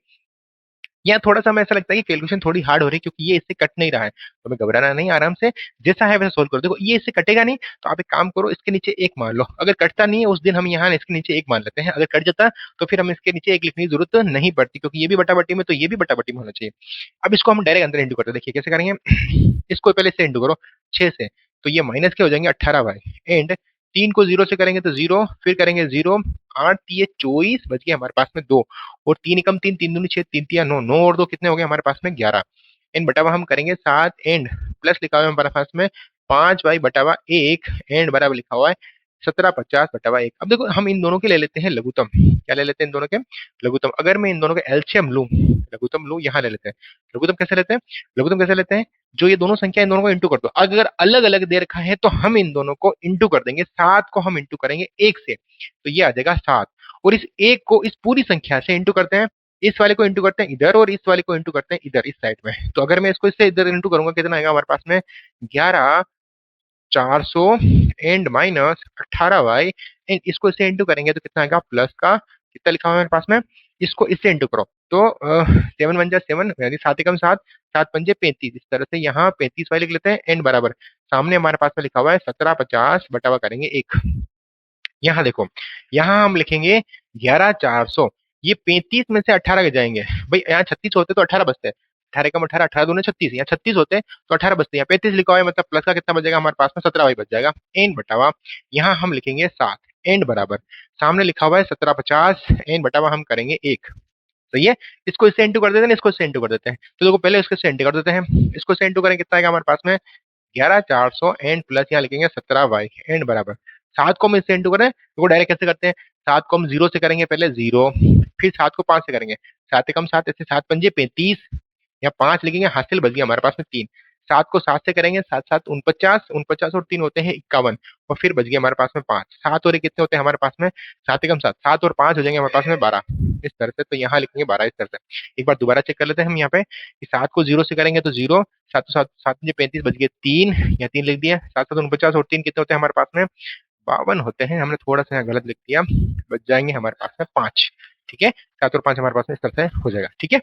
यहाँ थोड़ा सा हमें ऐसा लगता है कि कैलकुलेशन थोड़ी हार्ड हो रही है, क्योंकि ये इससे कट नहीं रहा है, तो हमें घबराना नहीं, आराम से जैसा है वैसा सोल्व करो। देखो ये इससे कटेगा नहीं, तो आप एक काम करो, इसके नीचे 1 मान लो। अगर कटता नहीं है उस दिन हम यहाँ इसके नीचे 1 मान लेते हैं, अगर कट जाता तो फिर हम इसके नीचे 1 लिखने की जरूरत नहीं पड़ती, क्योंकि ये भी बटाबटी में, तो ये भी बटाबटी में होना चाहिए। अब इसको हम डायरेक्ट अंदर इंटू करते हैं, देखिए कैसे करेंगे। इसको पहले इससे इंटू करो 6 से, तो ये माइनस के हो जाएंगे 18 वाई एंड 3 को 0 से करेंगे तो 0, फिर करेंगे 0, 8 ये 24 बच गए हमारे पास में 2, और 3 एकम 3, 3 दूनी 6, 3 तिया 9, 9 और 2 कितने हो गए हमारे पास में 11। एंड बटावा हम करेंगे 7 एंड प्लस लिखा हुआ है हमारे पास में 5y बटावा 1 एंड बराबर लिखा हुआ है 1750 बटावा 1। अब देखो हम इन दोनों के ले लेते हैं लघुत्तम। क्या ले लेते हैं इन दोनों के लघुत्तम? अगर मैं इन दोनों के एलसीएम लूं, लघुत्तम लूं, यहाँ ले लेते हैं। लघुत्तम कैसे लेते हैं? लघुत्तम कैसे लेते हैं? जो ये दोनों संख्या इन दोनों को इंटू कर दो। अगर अलग अलग दे रखा है तो हम इन दोनों को इंटू कर देंगे। 7 को हम इंटू करेंगे 1 से, तो ये आ जाएगा 7, और इस 1 को इस पूरी संख्या से इंटू करते हैं। इस वाले को इंटू करते हैं इधर, और इस वाले को इंटू करते हैं इधर इस साइड में। तो अगर मैं इसको इससे इधर इंटू करूंगा कितना आएगा हमारे पास में? 11,400 एंड माइनस 18y, एंड इसको इससे इंटू करेंगे तो कितना आएगा प्लस का, कितना लिखा हुआ है हमारे पास में? इसको इससे इंटू करो तो 7 वन जा 7, यानी 7 एकम 7, 7 पंजे 35। इस तरह से यहाँ 35 वाले लिख लेते हैं एंड बराबर सामने हमारे पास में लिखा हुआ है 1750 बटावा करेंगे 1। यहाँ देखो, यहाँ हम लिखेंगे 11,400, ये 35 में से 18 जाएंगे भाई, यहाँ 36 होते तो 18 बचते हैं। 18 कम 18, 18 दूने 36, यहाँ 36 होते तो 18 बचते हैं। 35 लिखा हुआ है मतलब प्लस का कितना बचेगा हमारे पास में? 17 वाई बच जाएगा एन बटावा, यहाँ हम लिखेंगे 7 एंड बराबर सामने लिखा हुआ है 1750 एन बटावा हम करेंगे 1। सही है। इसको इससे इंटू कर देते हैं, इसको इससे इंटू कर देते हैं। तो देखो पहले इसको इससे इंटू कर देते हैं, इसको इससे इंटू करेंगे कितना आएगा हमारे पास में? 11,400 एंड प्लस यहाँ लिखेंगे 17y एंड बराबर 7 को हम इससे इंटू करें तो डायरेक्ट कैसे करते हैं? 7 को हम 0 से करेंगे, पहले 0, फिर 7 को 5 से करेंगे, 7 एकम 7, ऐसे 7 पंजे 35, या 5 लिखेंगे, हासिल बच गया हमारे पास में 3। 7 को 7 से करेंगे, 7 7 49, 49 और 3 होते हैं 51, और फिर बच गया हमारे पास में 5। 7 और 1 कितने होते हैं हमारे पास में? 7 एकम 7, 7 और 5 हो जाएंगे हमारे पास में 12। इस तरह से तो यहाँ लिखेंगे 12 इस तरह से। एक बार दोबारा चेक कर लेते हैं हम यहाँ पे कि 7 को 0 से करेंगे तो 0, 7 7 7 35 बच गए 3, या 3 लिख दिया, 7 7 49 और 3 कितने होते हैं हमारे पास में? 52 होते हैं। हमने थोड़ा सा यहाँ गलत लिख दिया, बच जाएंगे हमारे पास में 5। ठीक है, 7 और 5 हमारे पास में इस तरह से हो जाएगा। ठीक है,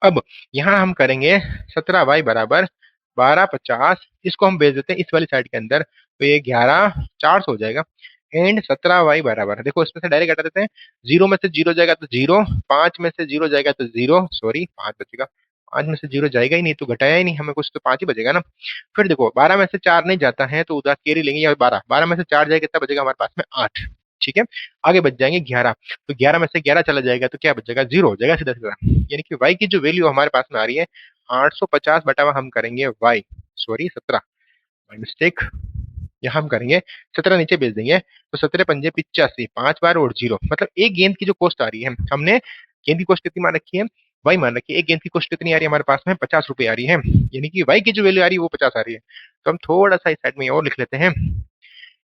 अब यहाँ हम करेंगे 17y बराबर 1250, इसको हम भेज देते हैं इस वाली साइड के अंदर, तो ये 11,400 हो जाएगा एंड 17y बराबर, देखो इसमें से डायरेक्ट हटा देते हैं, 0 में से 0 जाएगा तो 0, 5 में से 0 जाएगा तो 0, सॉरी 5 बचेगा, 5 में से 0 जाएगा ही नहीं तो घटाया ही नहीं हमें कुछ, तो 5 ही बचेगा ना। फिर देखो 12 में से 4 नहीं जाता है तो उधर कैरी लेंगे, या 12, 12 में से 4 जाएगा कितना बचेगा हमारे पास में? 8। ठीक है, आगे बच जाएंगे 11, तो 11 में से 11 चला जाएगा तो क्या बचेगा? 0 हो जाएगा सीधा सीधा। यानी कि y की जो वैल्यू हमारे पास में आ रही है 850 बटा हम करेंगे y, सॉरी 17, माय मिस्टेक, यहाँ हम करेंगे 17 नीचे भेज देंगे, तो 17 पंजे 85, 5 बार और 0, मतलब एक गेंद की जो कॉस्ट आ रही है, हमने गेंद की कॉस्ट कितनी मान रखी है? y मान रखी है। एक गेंद की कॉस्ट कितनी आ रही है हमारे पास में? 50 रुपए आ रही है, यानी कि y की जो वैल्यू आ रही है वो 50 आ रही है। तो हम थोड़ा सा इस साइड में और लिख लेते हैं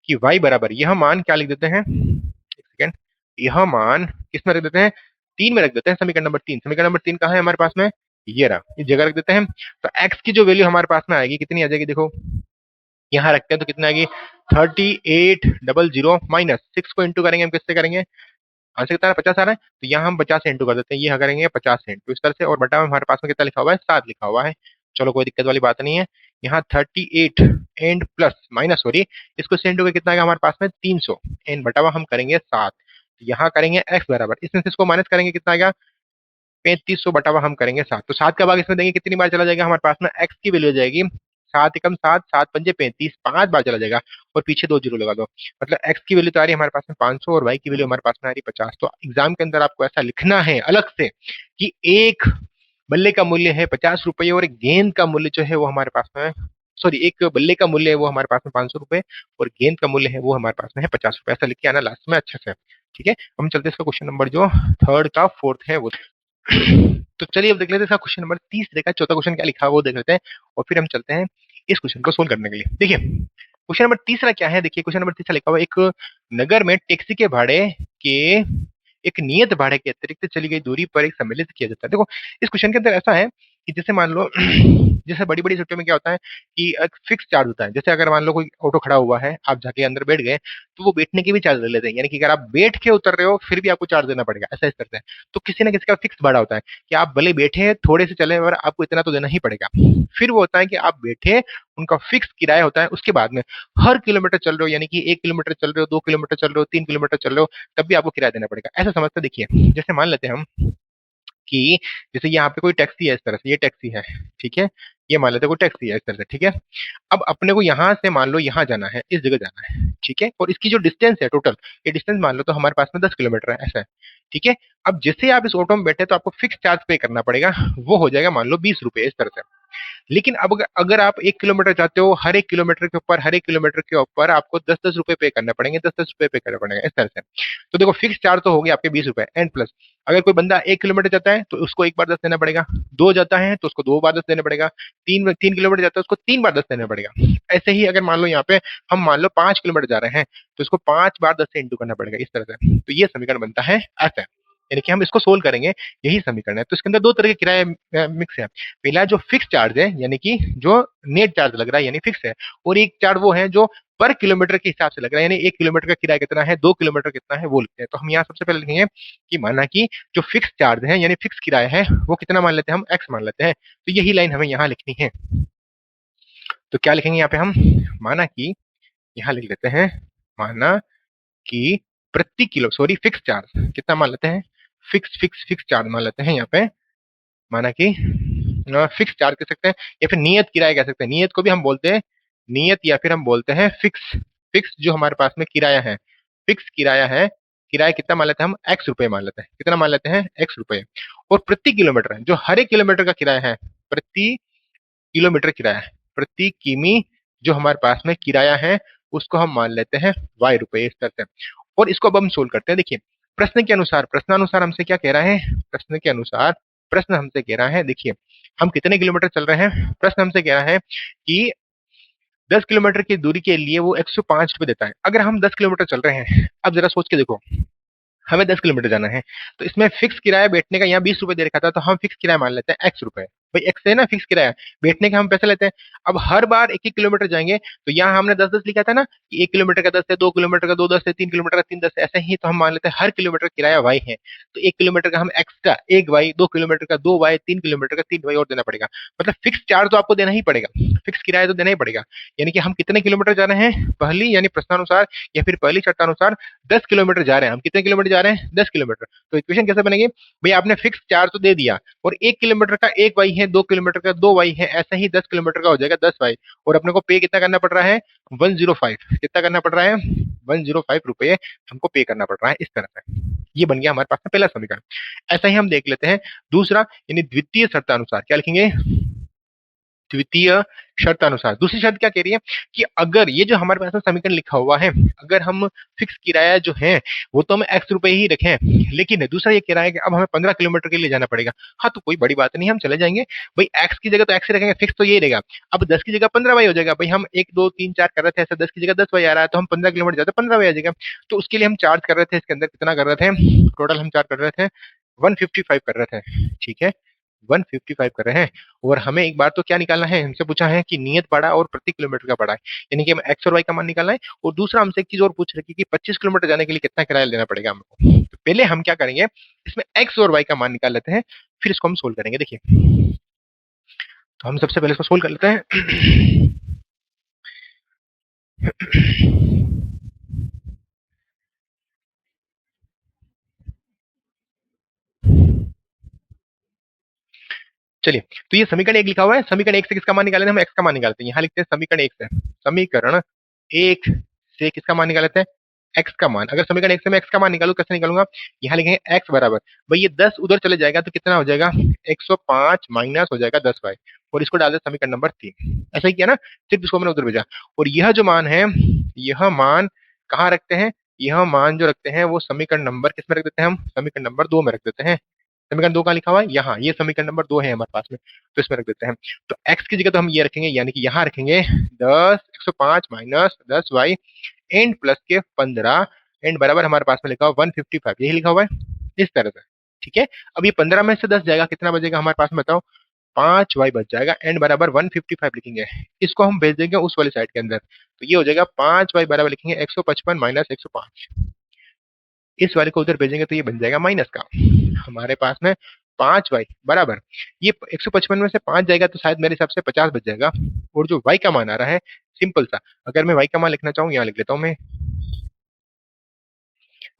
कि y बराबर यह मान क्या लिख देते हैं, एक सेकेंड, यह मान किस में रख देते हैं? 3 में रख देते हैं, समीकरण नंबर 3। समीकरण नंबर 3 कहाँ है हमारे पास में? ये रहा, इस जगह रख देते हैं। तो x की जो वैल्यू हमारे पास में आएगी कितनी आ जाएगी? देखो यहाँ रखते हैं तो कितना आएगी? 3800 माइनस 6 को इंटू करेंगे हम किससे करेंगे? आंसर कितना 50 आ रहा है, तो यहाँ हम 50 से इंटू कर देते हैं, ये करेंगे 50 से इंटू इस तरह से, और बटा में हमारे पास में कितना लिखा हुआ है? 7 लिखा हुआ है। चलो कोई दिक्कत वाली बात नहीं है। यहाँ 38 एंड प्लस माइनस, सॉरी, इसको से इंटू कितना आएगा हमारे पास में? 300 एंड बटावा हम करेंगे 7, यहाँ करेंगे x बराबर, इसमें से इसको माइनस करेंगे कितना आएगा? 3500 बटावा हम करेंगे 7, तो 7 का भाग इसमें देंगे कितनी बार चला जाएगा हमारे पास में? x की वैल्यू हो जाएगी 7 एकम 7, 7 पंजे 35, 5 बार चला जाएगा, और पीछे 2 जीरो लगा दो, मतलब x की वैल्यू तो आ रही है हमारे पास में 500 और y की वैल्यू हमारे पास में आ रही है 50। तो एग्जाम के अंदर आपको ऐसा लिखना है अलग से कि एक बल्ले का मूल्य है 50 रुपये, और एक गेंद का मूल्य जो है वो हमारे पास में, सॉरी, एक बल्ले का मूल्य है वो हमारे पास में 500 रुपए, और गेंद का मूल्य है वो हमारे पास में है 50 रुपए। ऐसा लिख के आना लास्ट में अच्छे से। ठीक है, हम चलते हैं इसका क्वेश्चन नंबर जो थर्ड का फोर्थ है वो। तो चलिए अब देख लेते हैं इसका क्वेश्चन नंबर 30 का चौथा क्वेश्चन क्या लिखा है वो देख लेते हैं, और फिर हम चलते हैं इस क्वेश्चन को सोल्व करने के लिए। देखिए क्वेश्चन नंबर तीसरा क्या है, देखिए क्वेश्चन नंबर तीसरा लिखा हुआ है, एक नगर में टैक्सी के भाड़े के एक नियत भाड़े के अतिरिक्त चली गई दूरी पर एक सम्मिलित किया जाता है। देखो इस क्वेश्चन के अंदर ऐसा है कि जैसे मान लो जैसे बड़ी बड़ी छुट्टियों में क्या होता है कि एक फिक्स चार्ज होता है, जैसे अगर मान लो कोई ऑटो खड़ा हुआ है, आप जाके अंदर बैठ गए, तो वो बैठने के भी चार्ज ले लेते हैं, यानी कि अगर आप बैठ के उतर रहे हो फिर भी आपको चार्ज देना पड़ेगा, ऐसा इस करते हैं। तो किसी ना किसी का फिक्स भाड़ा होता है कि आप भले बैठे हैं थोड़े से चले और आपको इतना तो देना ही पड़ेगा। फिर वो होता है कि आप बैठे, उनका फिक्स किराया होता है, उसके बाद में हर किलोमीटर चल रहे हो, यानी कि 1 किलोमीटर चल रहे हो, 2 किलोमीटर चल रहे हो, 3 किलोमीटर चल रहे हो, तब भी आपको किराया देना पड़ेगा। ऐसा समझते देखिए, जैसे मान लेते हैं हम कि जैसे यहाँ पे कोई टैक्सी है, इस तरह से ये टैक्सी है, ठीक है, ये मान लेते हैं कोई टैक्सी है इस तरह से, ठीक है। अब अपने को यहाँ से मान लो यहाँ जाना है, इस जगह जाना है, ठीक है, और इसकी जो डिस्टेंस है टोटल, ये डिस्टेंस मान लो तो हमारे पास में 10 किलोमीटर है, ऐसा है, ठीक है। अब जैसे आप इस ऑटो में बैठे तो आपको फिक्स चार्ज पे करना पड़ेगा, वो हो जाएगा मान लो 20 रुपए, इस तरह से। लेकिन अब अगर आप 1 किलोमीटर जाते हो, हर एक किलोमीटर के ऊपर आपको 10-10 रुपए पे करने पड़ेंगे, 10-10 रुपए पे करना पड़ेगा, इस तरह से। तो देखो फिक्स चार्ज तो हो गया आपके 20 रुपए एंड प्लस, अगर कोई बंदा 1 किलोमीटर जाता है तो उसको एक बार 10 देना पड़ेगा, 2 जाता है तो उसको 2 बार 10 देना पड़ेगा, 3 किलोमीटर जाता है उसको 3 बार 10 देना पड़ेगा। ऐसे ही अगर मान लो यहाँ पे हम मान लो 5 किलोमीटर जा रहे हैं तो इसको 5 बार 10 से इंटू करना पड़ेगा, इस तरह से। तो ये समीकरण बनता है ऐसा, यानी कि हम इसको सोल्व करेंगे, यही समीकरण है। तो इसके अंदर दो तरह के किराए मिक्स है। पहला जो फिक्स चार्ज है, यानी कि जो नेट चार्ज लग रहा है यानी फिक्स है, और एक चार्ज वो है जो पर किलोमीटर के हिसाब से लग रहा है, यानी 1 किलोमीटर का किराया कितना है, 2 किलोमीटर कितना है, वो लिखते हैं। तो हम यहाँ सबसे पहले लिखेंगे कि माना कि जो फिक्स चार्ज है यानी फिक्स किराया है वो कितना मान लेते हैं, हम एक्स मान लेते हैं। तो यही लाइन हमें यहाँ लिखनी है। तो क्या लिखेंगे यहाँ पे हम, माना कि यहाँ लिख लेते हैं, माना कि प्रति किलो, सॉरी फिक्स चार्ज कितना मान लेते हैं, फिक्स चार्ज मान लेते हैं यहाँ पे, माना कि फिक्स चार्ज कह सकते हैं या फिर नियत किराया कह सकते हैं, नियत को भी हम बोलते हैं नियत, या फिर हम बोलते हैं फिक्स। फिक्स जो हमारे पास में किराया है, फिक्स किराया है, किराया कितना मान लेते हैं हम, एक्स रुपए मान लेते हैं, कितना मान लेते हैं, एक्स रुपए। और प्रति किलोमीटर है, जो हर एक किलोमीटर का किराया है, प्रति किलोमीटर किराया है, प्रति किमी जो हमारे पास में किराया है, उसको हम मान लेते हैं वाई रुपए, इस तरह से। और इसको अब हम सोल्व करते हैं। देखिए प्रश्न के अनुसार, प्रश्नानुसार हमसे क्या कह रहा है, प्रश्न के अनुसार प्रश्न हमसे कह रहा है, देखिए हम कितने किलोमीटर चल रहे हैं, प्रश्न हमसे कह रहा है कि 10 किलोमीटर की दूरी के लिए वो 105 रुपए देता है। अगर हम 10 किलोमीटर चल रहे हैं, अब जरा सोच के देखो, हमें 10 किलोमीटर जाना है, तो इसमें फिक्स किराया बैठने का यहाँ 20 रुपए दे रखा था, तो हम फिक्स किराया मान लेते हैं एक्स रुपए। भाई एक्स है ना फिक्स किराया, बैठने का हम पैसे लेते हैं। अब हर बार 1-1 किलोमीटर जाएंगे, तो यहाँ हमने 10-10 लिखा था ना, कि 1 किलोमीटर का 10 है, 2 किलोमीटर का 2 10 है, 3 किलोमीटर का 3 10 है, ऐसे ही तो हम मान लेते हैं हर किलोमीटर किराया वाई है, तो 1 किलोमीटर का हम एक्स्ट्रा 1 वाई, 2 किलोमीटर का 2 वाई, 3 किलोमीटर का 3 वाई और देना पड़ेगा। मतलब फिक्स चार्ज तो आपको देना ही पड़ेगा, फिक्स किराया तो देना ही पड़ेगा। यानी कि हम कितने किलोमीटर जा रहे हैं, पहली यानी प्रश्नानुसार या फिर पहली शर्तानुसार 10 किलोमीटर जा रहे हैं। हम कितने किलोमीटर जा रहे हैं, 10 किलोमीटर। तो इक्वेशन कैसे बनेगी, भाई आपने फिक्स चार्ज तो दे दिया, और 1 किलोमीटर का 1 वाई है, 2 किलोमीटर का 2 वाई है, ऐसा ही 10 किलोमीटर का हो जाएगा 10 वाई। और अपने को पे कितना करना पड़ रहा है, 105, कितना करना पड़ रहा है, 105 रुपए हमको पे करना पड़ रहा है, इस तरह से। ये बन गया हमारे पास में पहला समीकरण। ऐसा ही हम देख लेते हैं दूसरा, यानी द्वितीय शर्तानुसार, क्या लिखेंगे, द्वितीय शर्तानुसार। दूसरी शर्त क्या कह रही है कि अगर ये जो हमारे पास में समीकरण लिखा हुआ है, अगर हम फिक्स किराया जो है वो तो हम एक्स रुपए ही रखें, लेकिन दूसरा ये कह रहा है कि अब हमें 15 किलोमीटर के लिए जाना पड़ेगा। हाँ तो कोई बड़ी बात नहीं, हम चले जाएंगे भाई, एक्स की जगह तो एक्स ही रखेंगे, फिक्स तो ये रहेगा। अब 10 की जगह 15 वाई हो जाएगा भाई, हम 1 2 3 4 कर रहे थे, ऐसा 10 की जगह 10 वाई आ रहा है, तो हम 15 किलोमीटर जाते 15 वाई आ जाएगा। तो उसके लिए हम चार्ज कर रहे थे, इसके अंदर कितना कर रहे थे, टोटल हम चार्ज कर रहे थे 155 कर रहे थे, ठीक है, 155 कर रहे हैं। और हमें एक बार तो क्या निकालना है, हमसे पूछा है कि नियत बड़ा और प्रति किलोमीटर का बड़ा है, यानी कि हमें एक्स और वाई का मान निकालना है। और दूसरा हमसे एक चीज और पूछ रही है कि 25 किलोमीटर जाने के लिए कितना किराया लेना पड़ेगा हमको। तो पहले हम क्या करेंगे, इसमें एक्स और वाई का मान निकाल लेते हैं, फिर इसको हम सोल्व करेंगे। देखिए तो हम सबसे पहले इसको सोल्व कर लेते हैं। चलिए, तो ये समीकरण एक लिखा हुआ है, समीकरण एक से किसका मान निकालेंगे, हम एक्स का मान निकालते हैं। यहाँ लिखते हैं समीकरण एक से, समीकरण एक से किसका मान निकालते हैं, एक्स का मान। अगर समीकरण एक से मैं एक्स का मान निकालू, कैसे निकालूंगा, यहाँ लिखेंगे एक्स बराबर, भाई ये 10 उधर चले जाएगा तो कितना हो जाएगा, 105 माइनस हो जाएगा 10 वाई, और इसको डाल दे समीकरण नंबर 3। ऐसा ही किया ना, सिर्फ इसको मैंने उधर भेजा। और यह जो मान है, यह मान कहाँ रखते हैं, यह मान जो रखते हैं वो समीकरण नंबर किस में रख देते हैं, हम समीकरण नंबर 2 में रख देते हैं। समीकरण 2 कहाँ लिखा हुआ है, यहाँ, ये समीकरण नंबर 2 है हमारे पास में, तो इसमें रख देते हैं। तो x की जगह तो हम ये रखेंगे, यानी कि यहाँ रखेंगे 105 माइनस 10 वाई एंड प्लस के 15 एंड बराबर हमारे पास में लिखा हुआ 155, यही लिखा हुआ है इस तरह से, ठीक है। अब ये 15 में से 10 जाएगा, कितना बचेगा हमारे पास में बताओ, 5 वाई बच जाएगा एंड बराबर 155 लिखेंगे। इसको हम भेज देंगे उस वाली साइड के अंदर, तो ये हो जाएगा 5 वाई बराबर लिखेंगे 155 माइनस 105, इस वाले को उधर भेजेंगे तो ये बन जाएगा माइनस का। हमारे पास में 5 वाई बराबर, ये 155 में से 5 जाएगा तो शायद मेरे हिसाब से 50 बच जाएगा। और जो वाई का मान आ रहा है, सिंपल सा, अगर मैं वाई का मान लिखना चाहूँ, यहाँ लिख लेता हूँ मैं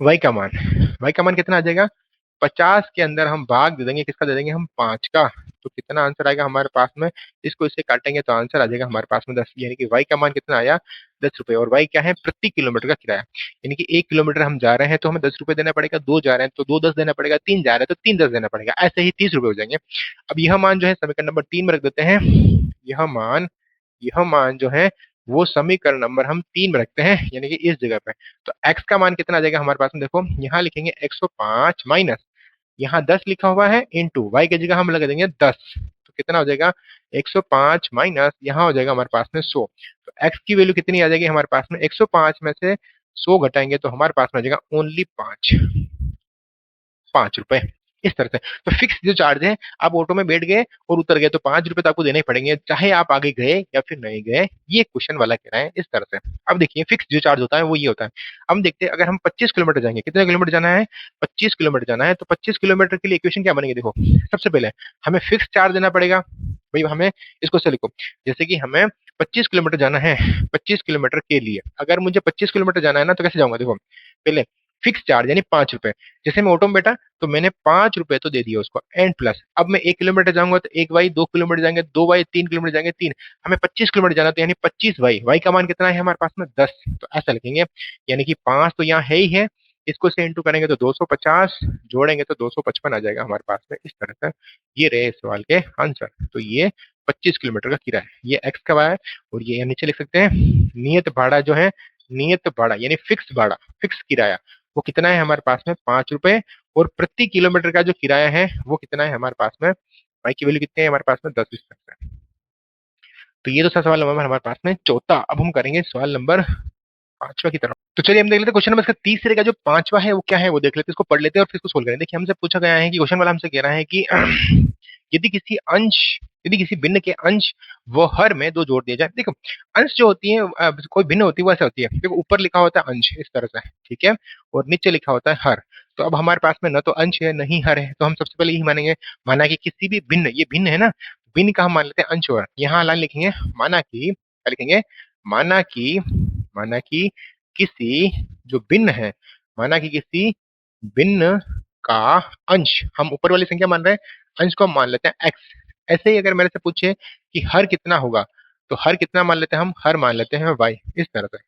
वाई का मान, वाई का मान कितना आ जाएगा, 50 के अंदर हम भाग दे देंगे, किसका दे देंगे हम 5 का। तो कितना आंसर आएगा हमारे पास में, इसको इससे काटेंगे तो आंसर आ जाएगा हमारे पास में 10, यानी कि वाई का मान कितना आया 10 रुपए। और वाई क्या है, प्रति किलोमीटर का किराया, यानी कि 1 किलोमीटर हम जा रहे हैं तो हमें 10 रुपए देना पड़ेगा, 2 जा रहे हैं तो 2 10 देना पड़ेगा, 3 जा रहे हैं तो 3 10 देना पड़ेगा, ऐसे ही 30 रुपए हो जाएंगे। अब यह मान जो है समीकरण नंबर 3 में रख देते हैं। यह मान यह मान जो है वो समीकरण नंबर हम 3 में रखते हैं, यानी कि इस जगह पे। तो x का मान कितना आ जाएगा हमारे पास में, देखो यहाँ लिखेंगे 105 माइनस यहाँ 10 लिखा हुआ है इंटू वाई की जगह हम लगा देंगे 10। तो कितना हो जाएगा 105 माइनस यहाँ हो जाएगा हमारे पास में 100। तो x की वैल्यू कितनी आ जाएगी हमारे पास में, 105 में से 100 घटाएंगे तो हमारे पास में आ जाएगा ओनली 5 रुपए। इस तरह से तो फिक्स जो चार्ज है, आप ऑटो में बैठ गए और उतर गए तो 5 रुपए तो आपको देने ही पड़ेंगे, चाहे आप आगे गए या फिर नहीं गए। ये क्वेश्चन वाला कह रहा है इस तरह से। अब देखिए फिक्स जो चार्ज होता है वो ये होता है। हम देखते हैं अगर हम 25 किलोमीटर जाएंगे, कितने किलोमीटर जाना है 25 किलोमीटर जाना है, तो 25 किलोमीटर के लिए इक्वेशन क्या बनेगी, देखो सबसे पहले हमें फिक्स चार्ज देना पड़ेगा। भाई हमें इसको से लिखो, जैसे कि हमें 25 किलोमीटर जाना है, 25 किलोमीटर के लिए अगर मुझे 25 किलोमीटर जाना है ना, तो कैसे जाऊंगा, देखो पहले फिक्स चार्ज यानी 5 रुपए। जैसे मैं ऑटो में बैठा तो मैंने 5 रुपए तो दे दिया उसको, एंड प्लस अब मैं 1 किलोमीटर जाऊंगा तो 1 वाई, 2 किलोमीटर जाएंगे 2 वाई, 3 किलोमीटर जाएंगे 3। हमें 25 किलोमीटर जाना तो यानी 25 वाई, वाई का मान कितना है हमारे पास में 10। तो ऐसा लिखेंगे, यानी कि 5 तो यहाँ है ही है, इसको से इंटू करेंगे तो 250, जोड़ेंगे तो 255 आ जाएगा हमारे पास में। इस तरह से ये रहे इस सवाल के आंसर। तो ये 25 किलोमीटर का किराया, ये एक्स का है। और ये नीचे लिख सकते हैं नियत भाड़ा जो है, नियत भाड़ा यानी फिक्स भाड़ा, फिक्स किराया वो कितना है हमारे पास में 5 रुपए। और प्रति किलोमीटर का जो किराया है वो कितना है हमारे पास में, वाई की वैल्यू कितनी है हमारे पास में 10 पैसे। तो ये तो था सवाल नंबर हमारे पास में चौथा। अब हम करेंगे सवाल नंबर 5वां की तरफ। तो चलिए हम देख लेते हैं क्वेश्चन नंबर इसका तीसरे का जो 5वां है वो क्या है वो देख लेते हैं, इसको पढ़ लेते हैं और फिर इसको सोल्व करें। देखिए हमसे पूछा गया है कि क्वेश्चन वाला हमसे कह रहा है कि यदि किसी अंश, यदि किसी भिन्न के अंश व हर में दो जोड़ दिए जाए। देखो अंश जो होती है कोई भिन्न होती है वो ऐसा होती है, देखो ऊपर लिखा होता है अंश इस तरह से, ठीक है, और नीचे लिखा होता है हर। तो अब हमारे पास में न तो अंश है नहीं हर है, तो हम सबसे पहले यही मानेंगे, माना कि किसी भी भिन्न, ये भिन्न है ना, भिन्न का हम मान लेते हैं अंश और यहाँ लाइन लिखेंगे, माना कि क्या लिखेंगे, माना कि, माना कि किसी जो भिन्न है, माना कि किसी भिन्न का अंश, हम ऊपर वाली संख्या मान रहे हैं, अंश को हम मान लेते हैं एक्स। ऐसे ही अगर मेरे से पूछे कि हर कितना होगा, तो हर कितना मान लेते हैं हम, हर मान लेते हैं वाई, इस तरह से,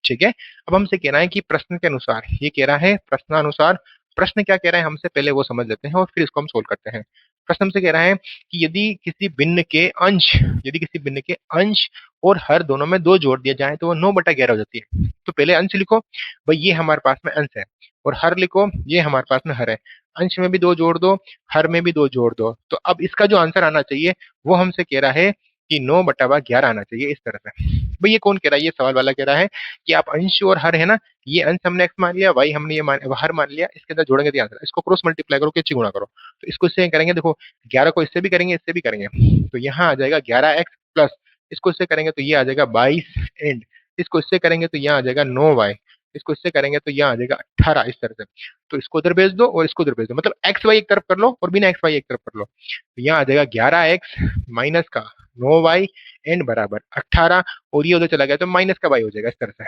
ठीक है। अब हमसे कह रहा है कि प्रश्न के अनुसार, ये कह रहा है प्रश्नानुसार, प्रश्न क्या कह रहा है हमसे पहले वो समझ लेते हैं और फिर इसको हम सोल्व करते हैं। प्रश्न हमसे कह रहा है कि यदि किसी भिन्न के अंश, यदि किसी भिन्न के अंश और हर दोनों में दो जोड़ दिया जाए तो वो 9/11 हो जाती है। तो पहले अंश लिखो, भाई ये हमारे पास में अंश है, और हर लिखो ये हमारे पास में हर है। अंश में भी दो जोड़ दो, हर में भी दो जोड़ दो। तो अब इसका जो आंसर आना चाहिए वो हमसे कह रहा है कि 9/11 आना चाहिए, इस तरह से। भाई ये कौन कह रहा है, ये सवाल वाला कह रहा है कि आप अंश और हर है ना, ये अंश हमने एक्स मान लिया, वाई हमने ये हर मान लिया, इसके अंदर जोड़ेंगे तो आंसर, इसको क्रॉस मल्टीप्लाई करो, किसी गुणा करो। तो इसको इससे करेंगे, देखो 11 को इससे भी करेंगे इससे भी करेंगे, तो यहाँ आ जाएगा 11x प्लस, इसको इससे करेंगे तो ये आ जाएगा 22 एंड, इसको इससे करेंगे तो यहाँ आ जाएगा 9y, इसको इससे करेंगे तो यहाँ आ जाएगा 18, इस तरह से। तो इसको उधर भेज दो और इसको उधर भेज दो, मतलब एक्स वाई एक तरफ कर लो और बिना एक्स वाई एक तरफ कर लो। तो यहाँ आ जाएगा 11x माइनस का 9y एंड बराबर 18, और ये उधर चला गया तो माइनस का y हो जाएगा, इस तरह से।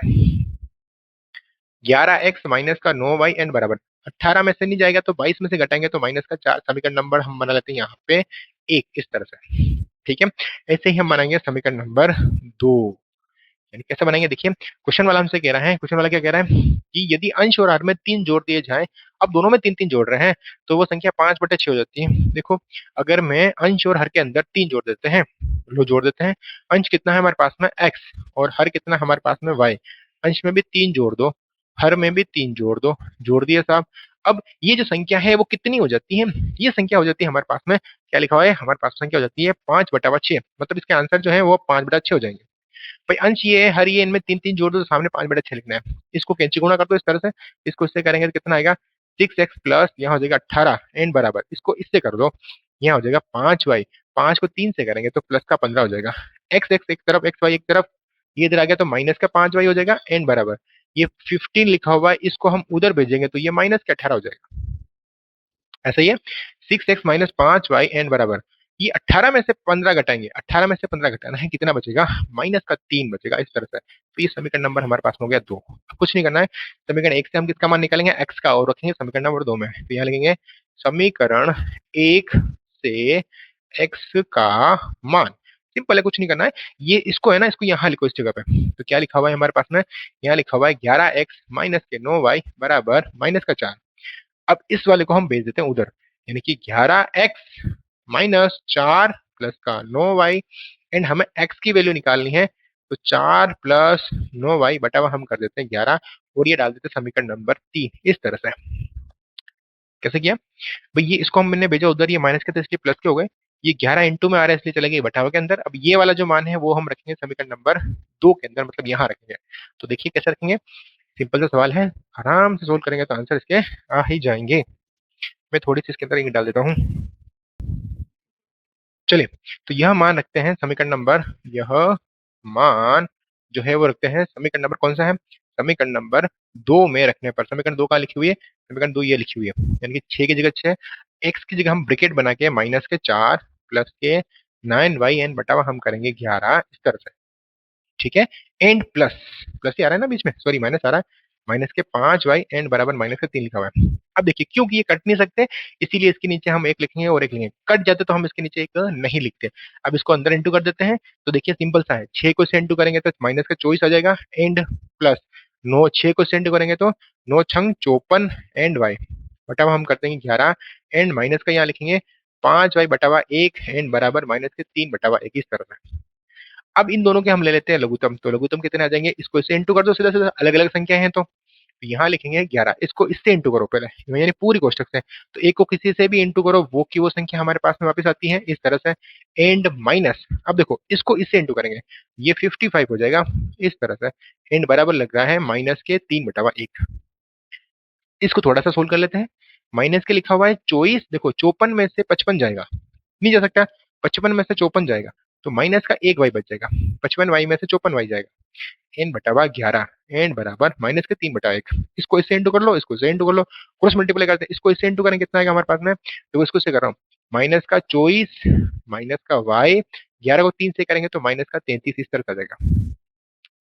11x माइनस का 9y एंड बराबर 18 में से नहीं जाएगा तो 22 में से घटाएंगे तो माइनस का 4, समीकरण नंबर हम बना लेते हैं यहाँ पे 1, इस तरह से, ठीक है। ऐसे ही हम बनाएंगे समीकरण नंबर 2। यानी कैसे बनाएंगे, देखिए क्वेश्चन वाला हमसे कह रहा है, क्वेश्चन वाला क्या कह रहा है कि यदि अंश और हर में 3 जोड़ दिए जाए, अब दोनों में 3 3 जोड़ रहे हैं तो वो संख्या 5/6 हो जाती है। देखो अगर मैं अंश और हर के अंदर 3 जोड़ देते हैं, लो जोड़ देते हैं, अंश कितना है हमारे पास में x और हर कितना है हमारे पास में y, अंश में भी 3 जोड़ दो, हर में भी 3 जोड़ दो, जोड़ दिए साहब। अब ये जो संख्या है वो कितनी हो जाती है, ये संख्या हो जाती है हमारे पास में, क्या लिखा हुआ है हमारे पास संख्या हो जाती है 5/6, मतलब इसके आंसर जो है वो 5/6 हो जाएंगे। भाई अंश ये है, हर ये, इनमें 3 3 जोड़ दो तो सामने 5/6 लिखना है। इसको कैंची गुणा कर दो इस तरह से, इसको इससे करेंगे तो कितना आएगा 6x प्लस यहाँ हो जाएगा 18 एंड बराबर, इसको इससे कर दो, यहाँ हो जाएगा 5y, 5 को 3 से करेंगे तो प्लस का 15 हो जाएगा, x x एक तरफ x y एक तरफ, ये इधर आ गया तो माइनस का 5y हो जाएगा एंड बराबर, ये 15 लिखा हुआ है इसको हम उधर भेजेंगे तो ये माइनस का 18 हो जाएगा। ऐसा ही है 6x माइनस 5y एन बराबर, ये 18 में से 15 घटाएंगे, 18 में से 15 घटाना है, कितना बचेगा माइनस का 3 बचेगा, इस तरह से। तो ये समीकरण नंबर हमारे पास में हो गया 2। अब कुछ नहीं करना है, समीकरण 1 से हम किसका मान निकालेंगे x का, और रखेंगे समीकरण नंबर 2 में, तो यहाँ लिखेंगे समीकरण 1 से x का मान। सिंपल है, कुछ नहीं करना है। ये इसको है ना, इसको यहाँ लिखो इस जगह पे। तो क्या लिखा हुआ है हमारे पास में, यहाँ लिखा हुआ है 11x माइनस के 9y बराबर माइनस का 4। अब इस वाले को हम भेज देते हैं उधर, यानी कि 11x माइनस 4 प्लस का 9y, एंड हमें x की वैल्यू निकालनी है। तो 4 प्लस 9y बटा हुआ हम कर देते हैं 11, और ये डाल देते हैं समीकरण नंबर 3 इस तरह से। कैसे किया भाई, ये इसको हमने भेजा उधर, ये माइनस के थे इसलिए प्लस के हो गए। ये 11 इंटू में आ रहा है इसलिए चले गए बटावे के अंदर। अब ये वाला जो मान है वो हम रखेंगे समीकरण नंबर 2 के अंदर, मतलब यहाँ रखेंगे। तो देखिए कैसे रखेंगे, सिंपल सा सवाल है, आराम से सोल्व करेंगे तो आंसर इसके आ ही जाएंगे। मैं थोड़ी सी इसके अंदर इंक डाल देता हूँ। चलिए, तो यह मान रखते हैं समीकरण नंबर, यह मान जो है वो रखते हैं समीकरण नंबर कौन सा है, समीकरण नंबर 2 में रखने पर। समीकरण 2 कहाँ लिखी हुई है, समीकरण 2 ये लिखी हुई है, यानी कि 6 की जगह 6, एक्स की जगह हम ब्रैकेट बना के माइनस के 4 प्लस के 9y एन बटावा हम करेंगे 11 इस तरह से। ठीक है, एंड प्लस, प्लस ही आ रहा है ना बीच में, सॉरी माइनस आ रहा है, माइनस के 5y एंड बराबर माइनस के 3 लिखा हुआ है। अब देखिए क्योंकि ये कट नहीं सकते, इसीलिए इसके नीचे हम एक लिखेंगे और एक लिखेंगे। कट जाते तो हम इसके नीचे एक नहीं लिखते। अब इसको अंदर इंटू कर देते हैं। तो देखिए सिंपल सा है, 6 को इससे इंटू करेंगे तो माइनस का 24 आ जाएगा, एंड प्लस 9, 6 को इससे इंटू करेंगे तो 9 छंग 54 एंड y बटावा हम करते हैं 11, एंड माइनस का यहाँ लिखेंगे 5y बटावा 1 एंड बराबर माइनस के 3 बटावा 1 इस तरह से। अब इन दोनों के हम ले लेते हैं लघुत्तम। तो लघुत्तम कितने आ जाएंगे, इसको इससे इंटू कर दो सीधा सीधा, अलग अलग संख्या है तो यहाँ लिखेंगे 11, इसको इससे इंटू करो पहले, यानी पूरी कोष्टक से। तो एक को किसी से भी इंटू करो, वो की वो संख्या हमारे पास में वापस आती है इस तरह से, एंड माइनस, अब देखो इसको इससे इंटू करेंगे, ये 55 हो जाएगा इस तरह से, एंड बराबर लग रहा है माइनस के 3 बटावा 1। इसको थोड़ा सा सोल्व कर लेते हैं। माइनस के लिखा हुआ है 24, देखो 54 में से 55 जाएगा, नहीं जा सकता, 55 में से 54 जाएगा, तो माइनस का 1 वाई बच जाएगा, 55 वाई में से 54 वाई जाएगा, एन बटावा 11 एन बराबर माइनस के 3 बटा 1। इसको इससे इंटू कर लो, इसको इससे इंटू कर लो, क्रॉस मल्टीप्लाई करते हैं, इसको इससे इंटू करेंगे कितना आएगा हमारे पास में, तो इसको इससे कर रहा हूँ, माइनस का 24 माइनस का वाई, 11 को 3 से करेंगे तो माइनस का 33 इस तरह से आ जाएगा।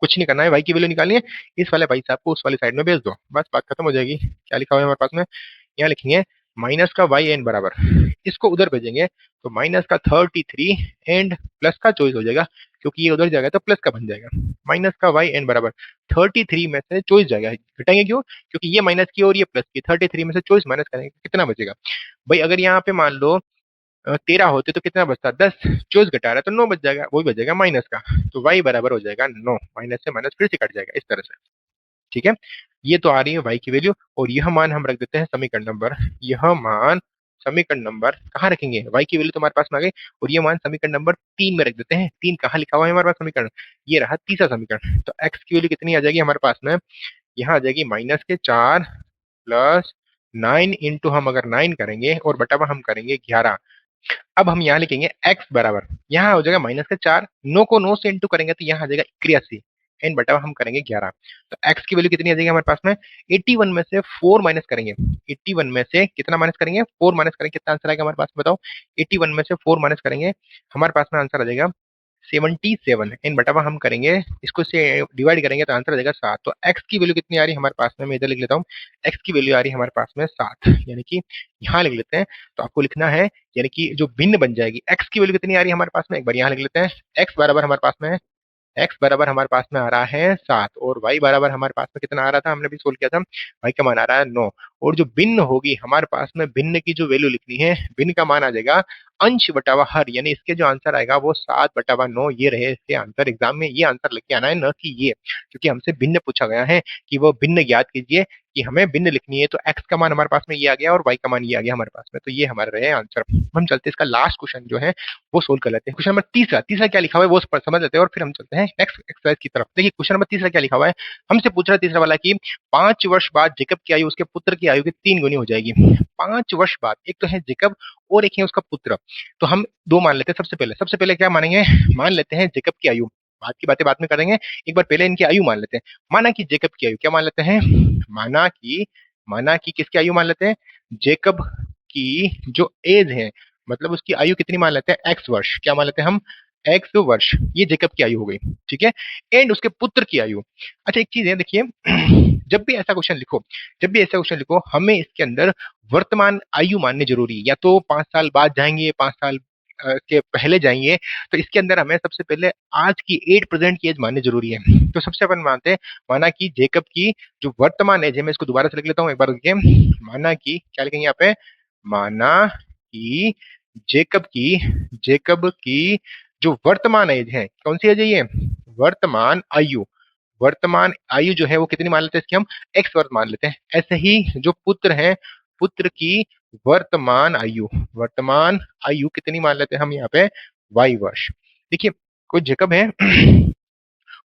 कुछ नहीं करना है, वाई की वैल्यू निकालनी है, इस वाले भाई साहब को उस वाली साइड में भेज दो, बस बात खत्म हो जाएगी। क्या लिखा हुआ है हमारे पास में, यहाँ लिखेंगे माइनस का वाई एन बराबर, इसको उधर भेजेंगे तो माइनस का 33 एंड प्लस का 24 हो जाएगा, क्योंकि ये उधर जाएगा तो प्लस का बन जाएगा। माइनस का वाई एन बराबर 33 में से 24 जाएगा, घटाएंगे क्यों, क्योंकि ये माइनस की और ये प्लस की, 33 में से 24 माइनस करेंगे कितना बचेगा भाई, अगर यहाँ पे मान लो 13 होते तो कितना बचता, 10, 24 घटा रहा है तो 9 बच जाएगा, वही बच जाएगा माइनस का, तो y बराबर हो जाएगा 9, माइनस से माइनस फिर से कट जाएगा इस तरह से। ठीक है, ये तो आ रही है y की वैल्यू, और यह मान हम रख देते हैं समीकरण नंबर, यह मान समीकरण नंबर कहाँ रखेंगे, y की वैल्यू तो हमारे पास में आ गई, और ये मान समीकरण नंबर 3 में रख देते हैं। 3 कहाँ लिखा हुआ है हमारे पास समीकरण, ये रहा तीसरा समीकरण। तो x की वैल्यू कितनी आ जाएगी हमारे पास में, यहाँ आ जाएगी माइनस के 4 प्लस 9 इंटू हम अगर 9 करेंगे और बटावा हम करेंगे 11। अब हम यहाँ लिखेंगे x बराबर, यहाँ हो जाएगा माइनस का 4, 9 को 9 से इंटू करेंगे तो यहाँ आ जाएगा 81, एन बटा हम करेंगे 11। तो x की वैल्यू कितनी आ जाएगी हमारे पास में, 81 में से 4 माइनस करेंगे, 81 में से कितना माइनस करेंगे, 4 माइनस करेंगे, कितना आंसर आएगा हमारे पास में बताओ, 81 में से 4 माइनस करेंगे, हमारे पास में आंसर आ जाएगा 77, इन बटावा हम करेंगे, इसको से डिवाइड करेंगे तो आंसर आ जाएगा 7। तो x की वैल्यू कितनी आ रही है हमारे पास में, मैं इधर लिख लेता हूँ, x की वैल्यू आ रही है हमारे पास में 7, यानी कि यहाँ लिख लेते हैं। तो आपको लिखना है, यानी कि जो भिन्न बन जाएगी, x की वैल्यू कितनी आ रही है हमारे पास में, एक बार यहाँ लिख लेते हैं, x बराबर हमारे पास में, x बराबर हमारे पास में आ रहा है 7, और y बराबर हमारे पास में कितना आ रहा था, हमने भी सोल्व किया था, y का मान आ रहा है 9। और जो भिन्न होगी हमारे पास में, भिन्न की जो वैल्यू लिखनी है, भिन्न का मान आ जाएगा अंश बटावा हर, यानी इसके जो आंसर आएगा वो 7 बटावा 9, ये रहे इसके आंसर। एग्जाम में ये आंसर लेके आना है, न कि ये, क्योंकि हमसे भिन्न पूछा गया है कि वो भिन्न ज्ञात कीजिए, कि हमें भिन्न लिखनी है। तो x का मान हमारे पास में ये आ गया और y का मान ये आ गया हमारे पास में, तो ये हमारे रहे आंसर। हम चलते हैं इसका लास्ट क्वेश्चन जो है वो सोल्व कर लेते हैं। क्वेश्चन नंबर तीसरा, तीसरा क्या लिखा हुआ है वो समझ लेते हैं और फिर हम चलते हैं नेक्स्ट एक्सरसाइज की तरफ। देखिए क्वेश्चन नंबर तीसरा क्या लिखा हुआ है, हमसे पूछ रहा है तीसरा वाला कि 5 वर्ष बाद जेकब की आयु उसके पुत्र की आयु की 3 गुनी हो जाएगी। 5 वर्ष बाद, एक तो है जेकब और एक है उसका पुत्र, तो हम दो मान लेते हैं। सबसे पहले क्या मानेंगे, मान लेते हैं जेकब की आयु, बाद की बातें बाद में करेंगे, एक बार पहले इनकी आयु मान लेते हैं। माना कि जेकब की आयु, क्या मान लेते हैं, माना कि किसकी आयु मान लेते हैं, जेकब की जो एज है, मतलब उसकी आयु कितनी मान लेते हैं, एक्स वर्ष, क्या मान लेते हैं हम, एक्स वर्ष, ये जेकब की आयु हो गई। ठीक है, एंड उसके पुत्र की आयु। अच्छा एक चीज है देखिए, जब भी ऐसा क्वेश्चन लिखो, हमें इसके अंदर वर्तमान आयु माननी जरूरी है। या तो 5 साल बाद जाएंगे, 5 साल के पहले जाएंगे, तो इसके अंदर हमें सबसे पहले आज की एट प्रेजेंट की एज माननी जरूरी है। तो सबसे अपन मानते हैं, माना कि जेकब की जो वर्तमान एज है, मैं इसको दोबारा से लिख लेता हूँ एक बार रुकिए। माना कि क्या लिखेंगे यहाँ पे, माना कि जेकब की जो वर्तमान एज है, कौन सी एज है ये, वर्तमान आयु, वर्तमान आयु जो है वो कितनी मान लेते हैं, इसकी हम एक्स वर्ष मान लेते हैं। ऐसे ही जो पुत्र है, पुत्र की वर्तमान आयु, कितनी मान लेते हैं हम यहाँ पे, वाई वर्ष। देखिए, कोई जेकब है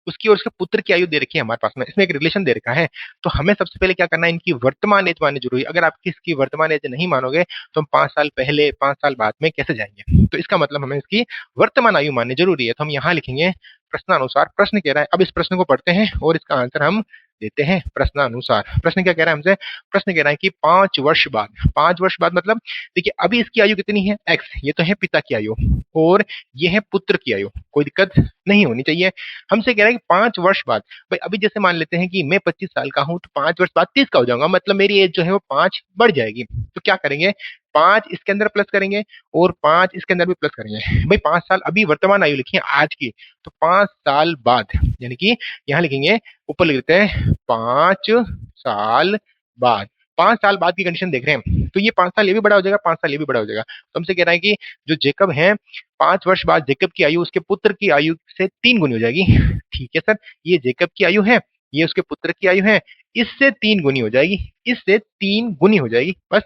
उसकी और उसके पुत्र की आयु दे रखी है हमारे पास में, इसमें एक रिलेशन दे रखा है। तो हमें सबसे पहले क्या करना है, इनकी वर्तमान एज माननी जरूरी है। अगर आप इसकी वर्तमान एज नहीं मानोगे तो हम 5 साल पहले 5 साल बाद में कैसे जाएंगे। तो इसका मतलब हमें इसकी वर्तमान आयु माननी जरूरी है। तो हम यहाँ लिखेंगे प्रश्नानुसार। प्रश्न कह रहा है, अब इस प्रश्न को पढ़ते हैं और इसका आंसर हम देते हैं प्रश्नानुसार। प्रश्न क्या कह रहा है हमसे, प्रश्न कह रहा है कि 5 वर्ष बाद, 5 वर्ष बाद मतलब देखिए अभी इसकी आयु कितनी है, एक्स, ये तो है पिता की आयु, और ये है पुत्र की आयु, कोई दिक्कत नहीं होनी चाहिए। हमसे कह रहा है कि 5 वर्ष बाद, भाई अभी जैसे मान लेते हैं कि मैं 25 साल का हूं, तो 5 वर्ष बाद 30 का हो जाऊंगा, मतलब मेरी एज जो है वो 5 बढ़ जाएगी। तो क्या करेंगे, 5 इसके अंदर प्लस करेंगे और 5 इसके अंदर भी प्लस करेंगे। भाई 5 साल अभी वर्तमान आयु लिखी है आज की, तो 5 साल बाद, यानी कि यहाँ लिखेंगे, ऊपर लिख देते हैं 5 साल बाद। 5 साल बाद की कंडीशन देख रहे हैं, तो ये 5 साल ये भी बड़ा हो जाएगा, 5 साल ये भी बड़ा हो जाएगा। तो हमसे कह रहा है कि जो जेकब है, 5 वर्ष बाद जेकब की आयु उसके पुत्र की आयु से 3 गुनी हो जाएगी। ठीक है सर, ये जेकब की आयु है, ये उसके पुत्र की आयु है, इससे 3 गुनी हो जाएगी, इससे 3 गुनी हो जाएगी। बस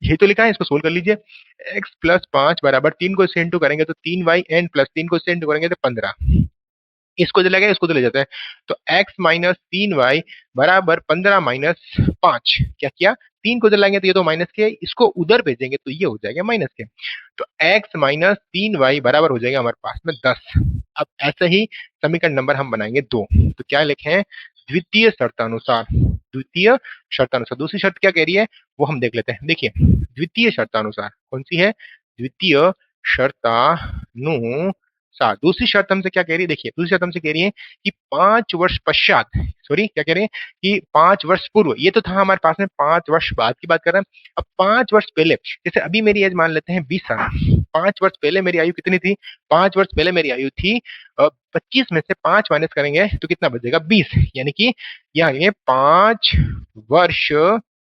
ये तो लिखा है, इसको सोल्व कर लीजिए। x प्लस 5 बराबर 3 को इससे इंटू करेंगे तो 3y, एन प्लस 3 को इससे इंटू करेंगे तो 15, इसको चला गया, इसको तो ले जाता है। तो x माइनस 3y बराबर 15 माइनस 5, क्या किया, 3 को चलाएंगे तो ये तो माइनस के, इसको उधर भेजेंगे तो ये हो जाएगा माइनस के। तो x माइनस 3y बराबर हो जाएगा हमारे पास में 10। अब ऐसे ही समीकरण नंबर हम बनाएंगे 2। तो क्या लिखें, द्वितीय शर्तानुसार, द्वितीय शर्तानुसार। दूसरी शर्त क्या कह रही है वो हम देख लेते हैं। देखिए द्वितीय शर्तानुसार कौन सी है, द्वितीय शर्तानुसार। दूसरी शर्त हमसे क्या कह रही है, देखिए दूसरी शर्त हमसे कह रही है कि 5 वर्ष पश्चात, सॉरी क्या कह रहे हैं कि 5 वर्ष पूर्व, ये तो था हमारे पास में 5 वर्ष बाद की बात कर रहे हैं। अब 5 वर्ष पहले, जैसे अभी मेरी एज मान लेते हैं 20 साल, 5 वर्ष पहले मेरी आयु कितनी थी, 5 वर्ष पहले मेरी आयु थी 25 में से 5 माइनस करेंगे तो कितना बचेगा 20, यानी कि यहाँ ये 5 वर्ष,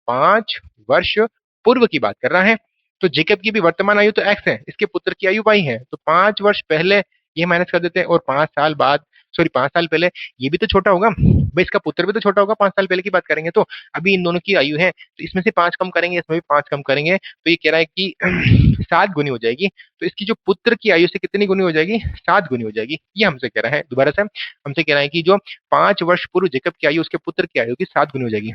5 वर्ष पूर्व की बात कर रहा है। तो जेकब की भी वर्तमान आयु तो एक्स है, इसके पुत्र की आयु वाई है, तो 5 वर्ष पहले ये माइनस कर देते हैं, और 5 साल बाद, सॉरी 5 साल पहले ये भी तो छोटा होगा भाई, इसका पुत्र भी तो छोटा होगा, 5 साल पहले की बात करेंगे तो। अभी इन दोनों की आयु है तो इसमें से 5 कम करेंगे, इसमें भी 5 कम करेंगे, तो ये कह रहा है कि 7 गुनी हो जाएगी। तो इसकी जो पुत्र की आयु से कितनी गुनी हो जाएगी, 7 गुनी हो जाएगी। ये हमसे कह रहा है, दोबारा से हमसे कह रहा है कि जो 5 वर्ष पूर्व जेकब की आयु उसके पुत्र की आयु की 7 गुनी हो जाएगी।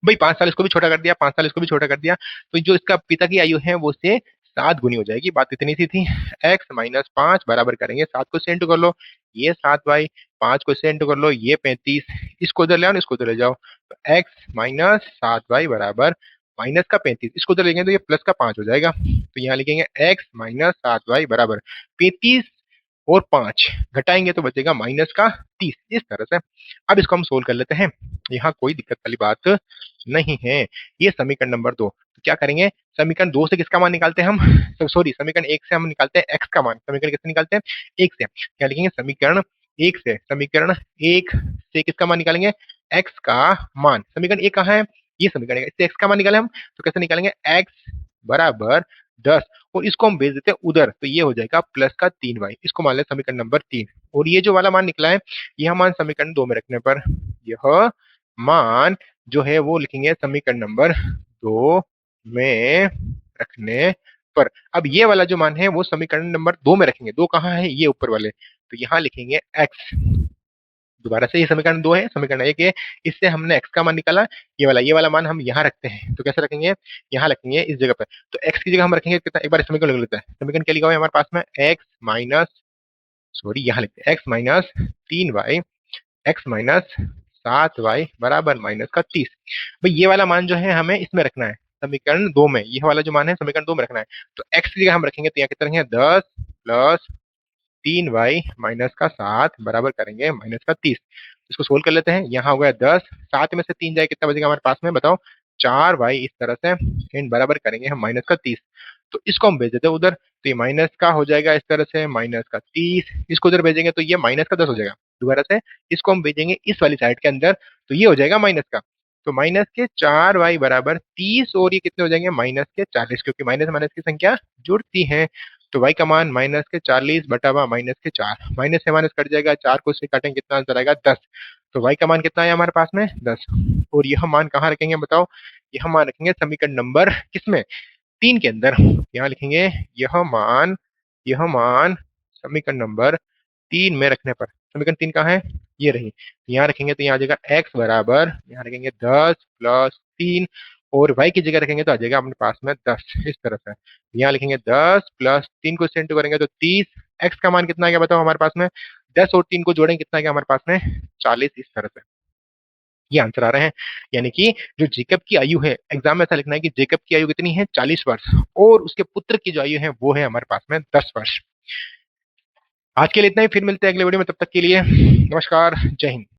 भाई 5 साल इसको भी छोटा कर दिया, 5 साल इसको भी छोटा कर दिया, तो जो इसका पिता की आयु है वो उससे 7 गुनी हो जाएगी। बात इतनी सी थी। x माइनस 5 बराबर करेंगे 7 को इससे इंटू कर लो, ये 7y, 5 को इससे इंटू कर लो, ये 35, इसको उधर ले आओ, इसको उधर ले जाओ, तो x माइनस 7y बराबर माइनस का 35, इसको उधर लेंगे तो ये प्लस का 5 हो जाएगा। तो यहाँ लिखेंगे x माइनस 7y बराबर 35 और 5 घटाएंगे तो बचेगा माइनस का 30, इस तरह से। अब इसको हम सोल्व कर लेते हैं, यहाँ कोई दिक्कत वाली बात नहीं है। ये समीकरण नंबर 2। तो क्या करेंगे, समीकरण 2 से किसका मान निकालते हैं हम, सॉरी समीकरण 1 से हम निकालते हैं x का मान। समीकरण किससे निकालते हैं, 1 से। क्या लिखेंगे, समीकरण 1 से, समीकरण 1 से किसका मान निकालेंगे, x का मान। समीकरण 1 कहाँ है, ये समीकरण है, इससे x का मान निकाले हम, तो कैसे निकालेंगे, x बराबर 10, और इसको हम भेज देते हैं उधर, तो ये हो जाएगा प्लस का 3y, इसको मान ले समीकरण नंबर 3। और ये जो वाला मान निकला है, यह मान समीकरण 2 में रखने पर, यह मान जो है वो लिखेंगे समीकरण नंबर 2 में रखने पर। अब ये वाला जो मान है वो समीकरण नंबर 2 में रखेंगे, 2 कहाँ है, ये ऊपर वाले, तो यहाँ लिखेंगे x। दोबारा से ये समीकरण 2 है, समीकरण 1 है, इससे हमने x का मान निकाला, ये वाला मान हम यहाँ रखते हैं, तो कैसे रखेंगे, यहाँ रखेंगे इस जगह पर। तो x की जगह हम रखेंगे कितना, एक बार समीकरण लिख लेते हैं। समीकरण क्या लिखा हुआ है हमारे पास में, x माइनस, सॉरी यहाँ लिखते हैं x minus 3y, x minus 7y बराबर माइनस का 30। भाई ये वाला मान जो है हमें इसमें रखना है, समीकरण 2 में, ये वाला जो मान है समीकरण 2 में रखना है। तो x की जगह हम रखेंगे तो यहाँ कितना रखेंगे, 10 प्लस 3y माइनस का 7 बराबर करेंगे माइनस का 30। इसको सोल्व कर लेते हैं। यहाँ हो गया 10, 7 में से 3 जाए कितना बचेगा हमारे पास में बताओ, 4y इस तरह से, एंड बराबर करेंगे हम माइनस का 30। तो इसको हम भेज देते हैं उधर, तो ये माइनस का हो जाएगा इस तरह से, माइनस का 30, इसको उधर भेजेंगे तो ये माइनस का 10 हो जाएगा। दोबारा से इसको हम भेजेंगे इस वाली साइड के अंदर, तो ये हो जाएगा माइनस का। तो माइनस के 4y बराबर 30, और ये कितने हो जाएंगे माइनस के 40, क्योंकि माइनस माइनस की संख्या जुड़ती है। तो y का मान माइनस के 40 बटा हुआ माइनस के 4, माइनस से माइनस कट जाएगा, 4 को से काटेंगे कितना आंसर आएगा 10। तो y का मान कितना है हमारे पास में 10। और यह मान कहाँ रखेंगे बताओ, यह मान रखेंगे समीकरण नंबर किसमें, 3 के अंदर। यहाँ लिखेंगे यह मान समीकरण नंबर 3 में रखने पर, समीकरण 3 कहाँ है, ये रही, यहाँ रखेंगे तो यहाँ आ जाएगा x बराबर, यहाँ रखेंगे 10 प्लस 3, और y की जगह रखेंगे तो आ जाएगा अपने पास में 10 इस तरह से। यहाँ लिखेंगे 10 प्लस 3 को इंटू करेंगे तो 30, x का मान कितना आ गया बताओ हमारे पास में, 10 और 3 को जोड़ेंगे कितना आ गया हमारे पास में 40 इस तरह से। ये आंसर आ रहे हैं। यानी कि जो जेकब की आयु है, एग्जाम में ऐसा लिखना है कि जेकब की आयु कितनी है 40 वर्ष, और उसके पुत्र की जो आयु है वो है हमारे पास में 10 वर्ष। आज के लिए इतना ही, फिर मिलते हैं अगले वीडियो में, तब तक के लिए नमस्कार, जय हिंद।